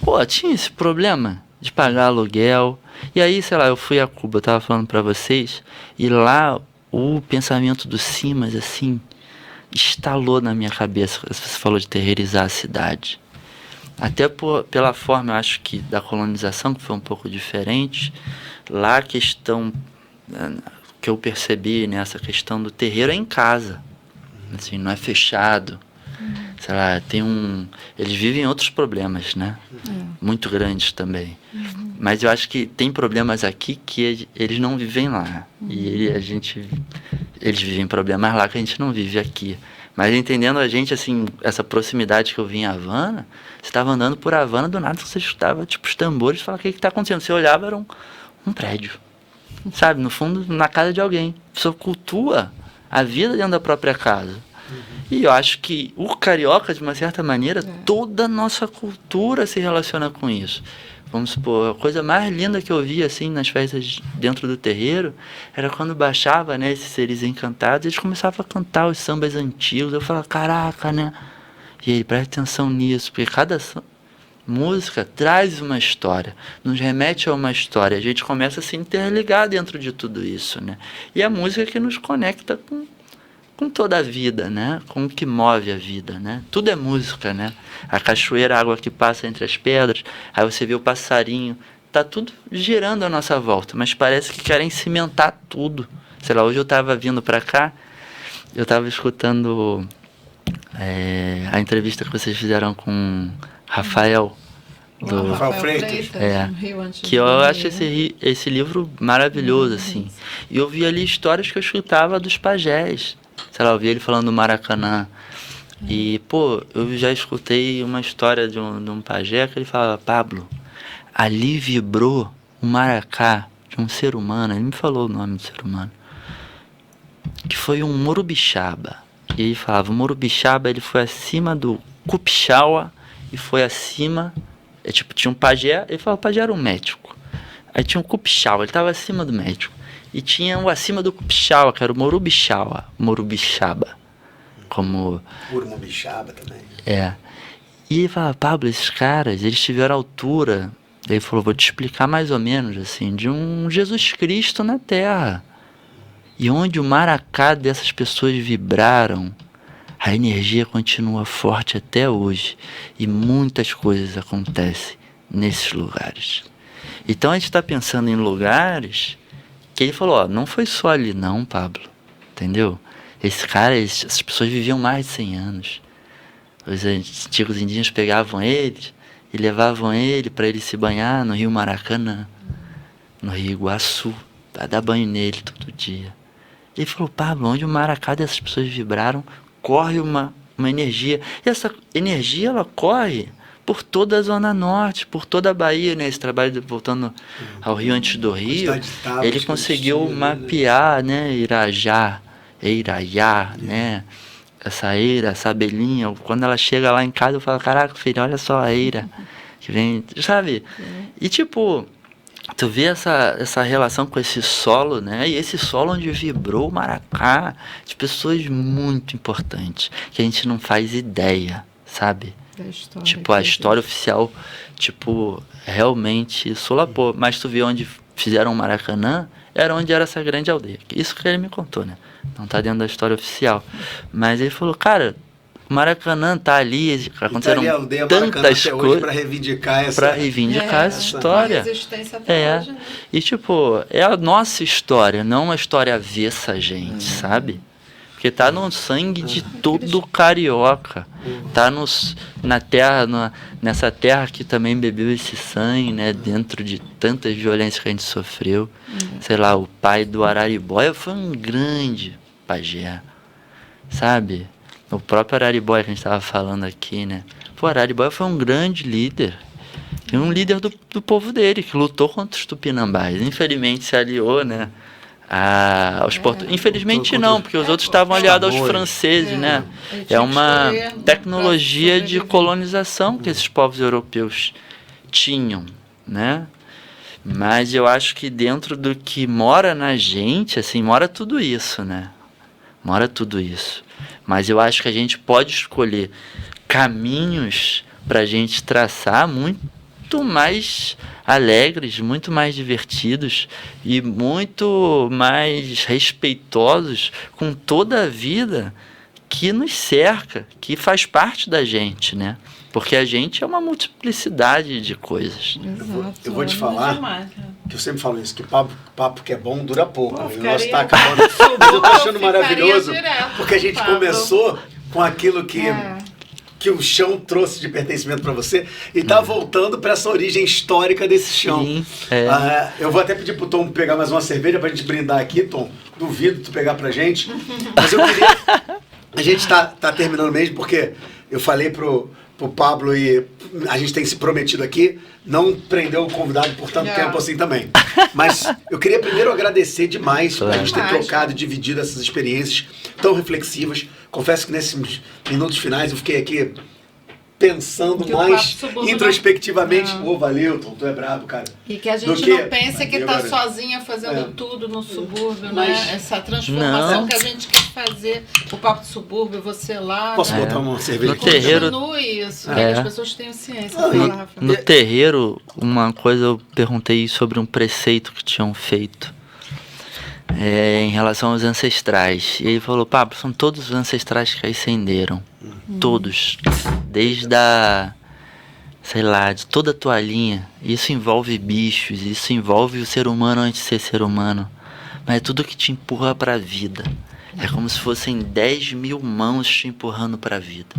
Pô, tinha esse problema de pagar aluguel. E aí, sei lá, eu fui a Cuba, eu tava falando pra vocês, e lá o pensamento do Simas, assim, estalou na minha cabeça. Você falou de terreirizar a cidade. Até pela forma, eu acho que, da colonização, que foi um pouco diferente. Lá a questão que eu percebi, né, essa questão do terreiro é em casa. Assim, não é fechado. Sei lá, eles vivem outros problemas, né? Muito grandes também. Mas eu acho que tem problemas aqui que eles não vivem lá. E eles vivem problemas lá que a gente não vive aqui. Mas entendendo a gente, assim, essa proximidade que eu vi em Havana, você estava andando por Havana, do nada você escutava, tipo, os tambores, e falava, o que está acontecendo? Você olhava, era um prédio. Sabe, no fundo, na casa de alguém. Você cultua a vida dentro da própria casa. E eu acho que o carioca, de uma certa maneira, toda a nossa cultura se relaciona com isso. Vamos supor, a coisa mais linda que eu via, assim, nas festas dentro do terreiro, era quando baixava, né, esses seres encantados, eles começavam a cantar os sambas antigos. Eu falava, caraca, né? E aí, presta atenção nisso, porque cada música traz uma história, nos remete a uma história. A gente começa a se interligar dentro de tudo isso, né? E a música que nos conecta com toda a vida, né? Com o que move a vida, né? Tudo é música, né? A cachoeira, a água que passa entre as pedras, aí você vê o passarinho, tá tudo girando à nossa volta, mas parece que querem cimentar tudo. Sei lá, hoje eu tava vindo para cá, eu tava escutando a entrevista que vocês fizeram com Rafael, Rafael Freitas. Que eu acho esse livro maravilhoso, assim. E eu vi ali histórias que eu escutava dos pajés. Sei lá, eu vi ele falando do Maracanã. E, pô, eu já escutei uma história de um pajé que ele fala, Pablo, ali vibrou um maracá de um ser humano. Ele me falou o nome do ser humano. Que foi um Morubixaba. E ele falava, o Morubixaba, ele foi acima do Cupixaua e foi acima... tipo, tinha um pajé, ele falava, o pajé era um médico. Aí tinha um Cupixaua, ele estava acima do médico. E tinha o acima do Cupixaua, que era o Morubixaba. Como... Morubixaba também. E ele falava, Pablo, esses caras, eles tiveram a altura, ele falou, vou te explicar mais ou menos, assim, de um Jesus Cristo na Terra. E onde o maracá dessas pessoas vibraram, a energia continua forte até hoje. E muitas coisas acontecem nesses lugares. Então a gente está pensando em lugares que ele falou, não foi só ali não, Pablo. Entendeu? Essas pessoas viviam mais de 100 anos. Os antigos indígenas pegavam eles e levavam ele para ele se banhar no Rio Maracanã, no Rio Iguaçu, para dar banho nele todo dia. Ele falou, Pablo, onde o maracá dessas pessoas vibraram, corre uma energia. E essa energia, ela corre por toda a Zona Norte, por toda a Bahia, né? Esse trabalho, voltando ao Rio antes do Rio, ele conseguiu mapear, né? Irajá, Eiraiá, né? Essa eira, essa abelhinha. Quando ela chega lá em casa, eu falo, caraca, filho, olha só a eira que vem, sabe? E tipo... Tu vê essa relação com esse solo, né? E esse solo onde vibrou o maracá de pessoas muito importantes, que a gente não faz ideia, sabe? Tipo, a história oficial, tipo, realmente solapou. Mas tu vê onde fizeram o Maracanã, era onde era essa grande aldeia. Isso que ele me contou, né? Não tá dentro da história oficial. Mas ele falou, cara... O Maracanã tá ali, aconteceram tantas coisas para reivindicar essa história. Hoje, né? E tipo, é a nossa história, não uma história avessa, gente, sabe? Porque tá no sangue de todo carioca. Tá na terra, nessa terra que também bebeu esse sangue, né? Dentro de tantas violências que a gente sofreu. Sei lá, o pai do Araribóia foi um grande pajé, sabe? O próprio Araribóia que a gente estava falando aqui, né? Pô, Araribóia foi um grande líder. E um líder do povo dele, que lutou contra os tupinambás. Infelizmente se aliou, né? Aos portugueses. Infelizmente não, porque os outros estavam aliados aos franceses, né? É uma tecnologia de colonização que esses povos europeus tinham, né? Mas eu acho que dentro do que mora na gente, assim, mora tudo isso, né? Mora tudo isso. Mas eu acho que a gente pode escolher caminhos para a gente traçar muito mais alegres, muito mais divertidos e muito mais respeitosos com toda a vida que nos cerca, que faz parte da gente, né? Porque a gente é uma multiplicidade de coisas. Exato. Eu vou te falar que eu sempre falo isso, que papo que é bom dura pouco. Pô, O nosso tá acabando. Mas eu tô achando maravilhoso, porque a gente Pablo. Começou com aquilo que o chão trouxe de pertencimento para você e tá voltando para essa origem histórica desse chão. Sim, eu vou até pedir pro Tom pegar mais uma cerveja pra gente brindar aqui, Tom. Duvido tu pegar pra gente. Mas eu queria... A gente tá terminando mesmo porque eu falei pro Pablo e a gente tem se prometido aqui não prender o convidado por tanto tempo assim também. Mas eu queria primeiro agradecer demais por a gente ter trocado e dividido essas experiências tão reflexivas. Confesso que nesses minutos finais eu fiquei aqui pensando mais introspectivamente. Valeu, Tom, tu é brabo, cara. E que a gente não pense que tá sozinha fazendo tudo no subúrbio, né? Essa transformação que a gente quer fazer, o Papo do Subúrbio, você lá. Posso botar uma cerveja? No terreiro. Continue isso, que as pessoas tenham ciência. No terreiro, uma coisa eu perguntei sobre um preceito que tinham feito. Em relação aos ancestrais. E ele falou, Pablo, são todos os ancestrais que ascenderam. Todos. Desde sei lá, de toda a tua linha. Isso envolve bichos, isso envolve o ser humano antes de ser ser humano. Mas é tudo que te empurra para a vida. É como se fossem 10 mil mãos te empurrando para a vida.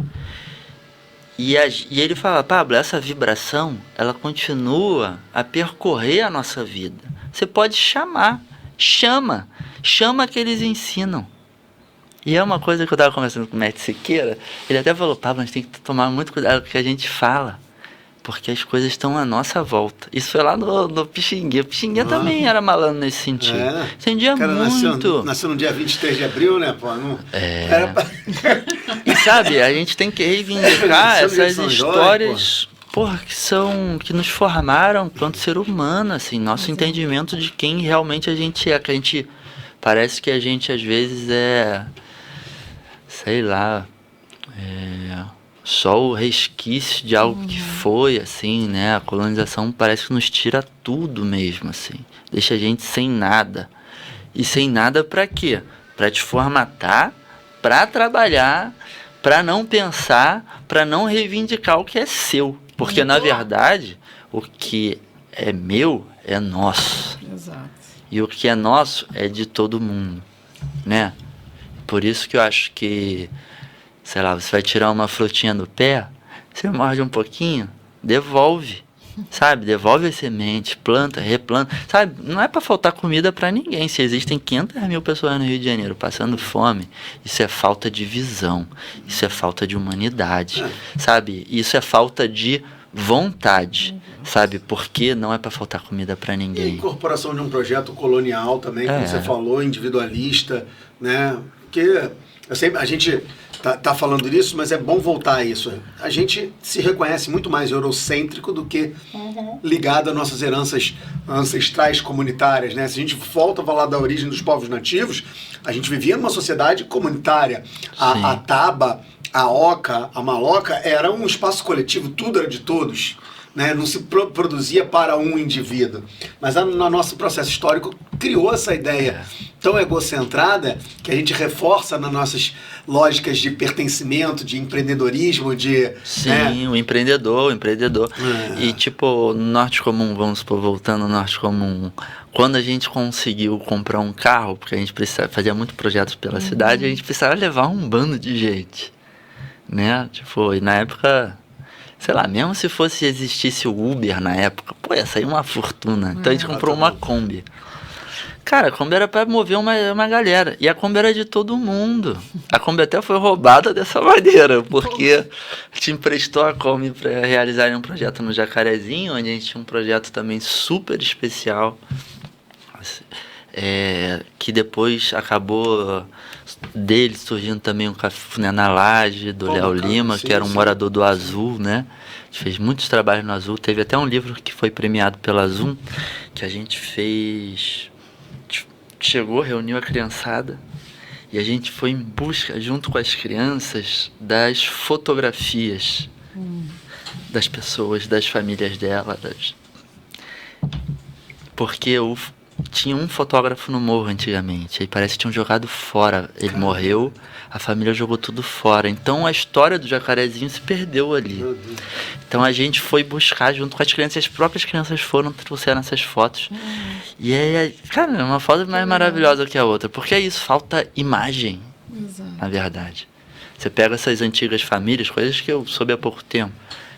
E ele fala, Pablo, essa vibração, ela continua a percorrer a nossa vida. Você pode chamar. Chama que eles ensinam. E é uma coisa que eu estava conversando com o Mestre Siqueira, ele até falou, Pablo, a gente tem que tomar muito cuidado com o que a gente fala, porque as coisas estão à nossa volta. Isso foi lá no Pixinguinha. O Pixinguinha também era malandro nesse sentido. Acendia muito. Nasceu no dia 23 de abril, né, pô? E sabe, a gente tem que reivindicar essas histórias... que nos formaram enquanto ser humano, assim, nosso entendimento de quem realmente a gente é, que a gente, parece que a gente às vezes sei lá, só o resquício de algo que foi, assim, né, a colonização parece que nos tira tudo mesmo, assim, deixa a gente sem nada, e sem nada pra quê? Pra te formatar, pra trabalhar, pra não pensar, pra não reivindicar o que é seu. Porque, na verdade, o que é meu é nosso. Exato. E o que é nosso é de todo mundo, né? Por isso que eu acho que, sei lá, você vai tirar uma frutinha do pé, você morde um pouquinho, devolve, sabe? Devolve a semente, planta, replanta, sabe? Não é para faltar comida para ninguém. Se existem 500 mil pessoas no Rio de Janeiro passando fome, isso é falta de visão, isso é falta de humanidade, sabe? Isso é falta de vontade, sabe? Porque não é para faltar comida para ninguém. E a incorporação de um projeto colonial também, como você falou, individualista, né? Porque a gente tá falando disso, mas é bom voltar a isso. A gente se reconhece muito mais eurocêntrico do que ligado às nossas heranças ancestrais comunitárias, né? Se a gente volta a falar da origem dos povos nativos, a gente vivia numa sociedade comunitária. A taba, a oca, a maloca era um espaço coletivo, tudo era de todos. Né? Não se produzia para um indivíduo. Mas no nosso processo histórico criou essa ideia tão egocentrada que a gente reforça nas nossas lógicas de pertencimento, de empreendedorismo, de... Sim, o empreendedor. E tipo, no Norte Comum, vamos supor, voltando ao Norte Comum, quando a gente conseguiu comprar um carro, porque a gente fazia muito projetos pela cidade, a gente precisava levar um bando de gente, né? Tipo, e na época... Sei lá, mesmo se existisse o Uber na época, ia sair uma fortuna. Então a gente comprou uma Kombi. Cara, a Kombi era pra mover uma galera. E a Kombi era de todo mundo. A Kombi até foi roubada dessa maneira, porque a gente emprestou a Kombi pra realizar um projeto no Jacarezinho, onde a gente tinha um projeto também super especial, que depois acabou dele surgindo também um Cafuné na Laje, do Léo Lima, que era um morador do Azul, né? gente fez muitos trabalhos no Azul. Teve até um livro que foi premiado pela Zoom, que a gente fez... Chegou, reuniu a criançada e a gente foi em busca, junto com as crianças, das fotografias das pessoas, das famílias dela. Porque tinha um fotógrafo no morro antigamente, aí parece que tinham jogado fora. Ele morreu, a família jogou tudo fora. Então a história do jacarezinho se perdeu ali. Então a gente foi buscar junto com as crianças, as próprias crianças trouxeram essas fotos. E cara, é uma foto mais maravilhosa que a outra, porque é isso, falta imagem. Exato. Na verdade. Você pega essas antigas famílias, coisas que eu soube há pouco tempo.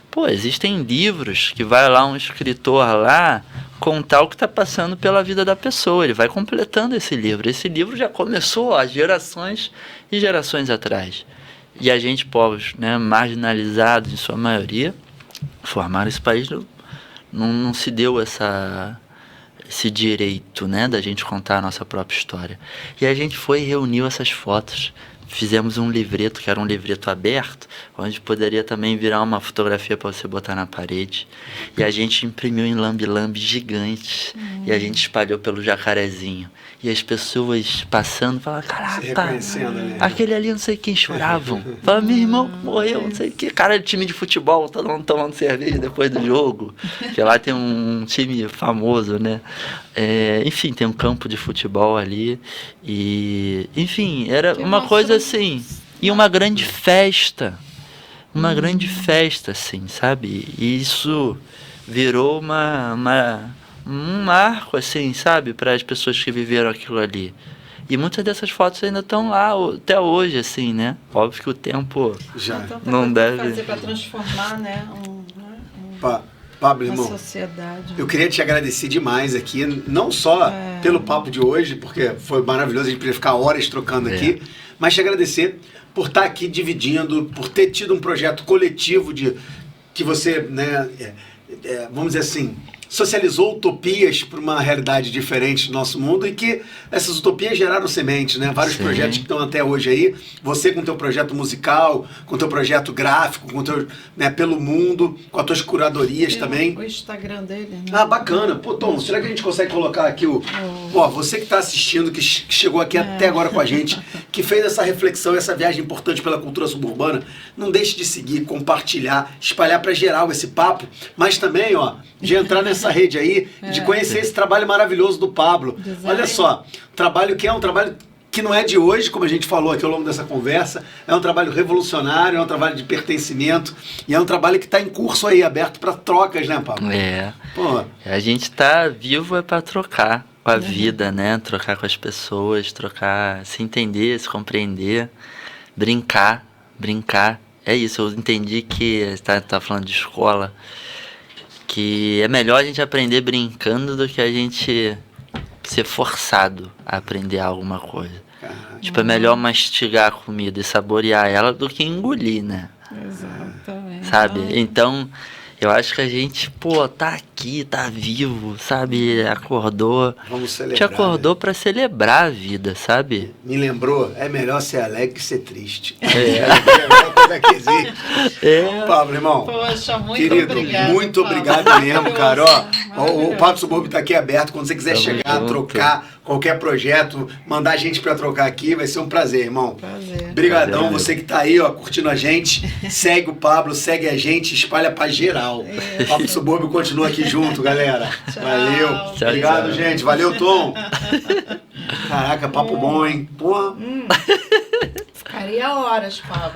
Pô, existem livros que vai lá um escritor lá contar o que está passando pela vida da pessoa. Ele vai completando esse livro. Esse livro já começou há gerações e gerações atrás. E a gente, povos, né, marginalizados em sua maioria, formaram esse país, não se deu esse direito, né, da gente contar a nossa própria história. E a gente foi e reuniu essas fotos. Fizemos um livreto, que era um livreto aberto, onde poderia também virar uma fotografia para você botar na parede. E a gente imprimiu em lambe-lambe gigante. E a gente espalhou pelo Jacarezinho. E as pessoas passando falavam, caraca, aquele ali não sei quem choravam. Falavam, meu irmão morreu, não sei o que. Cara de time de futebol, todo mundo tomando cerveja depois do jogo. Porque lá tem um time famoso, né? Enfim, tem um campo de futebol ali. E, enfim, era uma coisa assim. E uma grande festa. Uma grande festa, assim, sabe? E isso virou um marco, assim, sabe? Para as pessoas que viveram aquilo ali. E muitas dessas fotos ainda estão lá até hoje, assim, né? Óbvio que o tempo já não deve... fazer para transformar, né? Pablo, irmão, sociedade. Eu queria te agradecer demais aqui, não só pelo papo de hoje, porque foi maravilhoso, a gente podia ficar horas trocando aqui, mas te agradecer por estar aqui dividindo, por ter tido um projeto coletivo que você, né, vamos dizer assim, socializou utopias para uma realidade diferente do nosso mundo e que essas utopias geraram sementes, né? Vários projetos que estão até hoje aí. Você com o teu projeto musical, com o teu projeto gráfico, com o teu, né, pelo mundo, com as tuas curadorias também. O Instagram dele, né? Ah, bacana. Pô, Tom, será que a gente consegue colocar aqui Ó, você que está assistindo, que chegou aqui até agora com a gente, que fez essa reflexão, essa viagem importante pela cultura suburbana, não deixe de seguir, compartilhar, espalhar para geral esse papo, mas também, ó, de entrar nessa rede aí, de conhecer esse trabalho maravilhoso do Pablo. Olha só, trabalho que é um trabalho que não é de hoje, como a gente falou aqui ao longo dessa conversa, é um trabalho revolucionário, é um trabalho de pertencimento, e é um trabalho que está em curso aí, aberto para trocas, né, Pablo? Pô. A gente tá vivo para trocar com a vida, né? Trocar com as pessoas, trocar, se entender, se compreender, brincar. É isso, eu entendi que, tá falando de escola, que é melhor a gente aprender brincando do que a gente ser forçado a aprender alguma coisa. Tipo, é melhor mastigar a comida e saborear ela do que engolir, né? Exatamente. Sabe? Então, eu acho que a gente, pô, tá aqui, tá vivo, sabe? Acordou. Vamos celebrar. Te acordou, né, pra celebrar a vida, sabe? Me lembrou, é melhor ser alegre que ser triste. É a melhor coisa que existe. Pablo, irmão. Poxa, muito querido, obrigado. Muito obrigado mesmo, cara. Ó, o Papo Subúrbio tá aqui aberto. Quando você quiser chegar, trocar qualquer projeto, mandar a gente pra trocar aqui, vai ser um prazer, irmão. Brigadão, você que tá aí, ó, curtindo a gente. Segue o Pablo, segue a gente, espalha pra geral. O Papo Subúrbio continua aqui junto, galera. Tchau. Valeu. Tchau, Obrigado, tchau. gente. Valeu, Tom. Caraca, papo bom, hein? Porra. Ficaria horas, Pablo.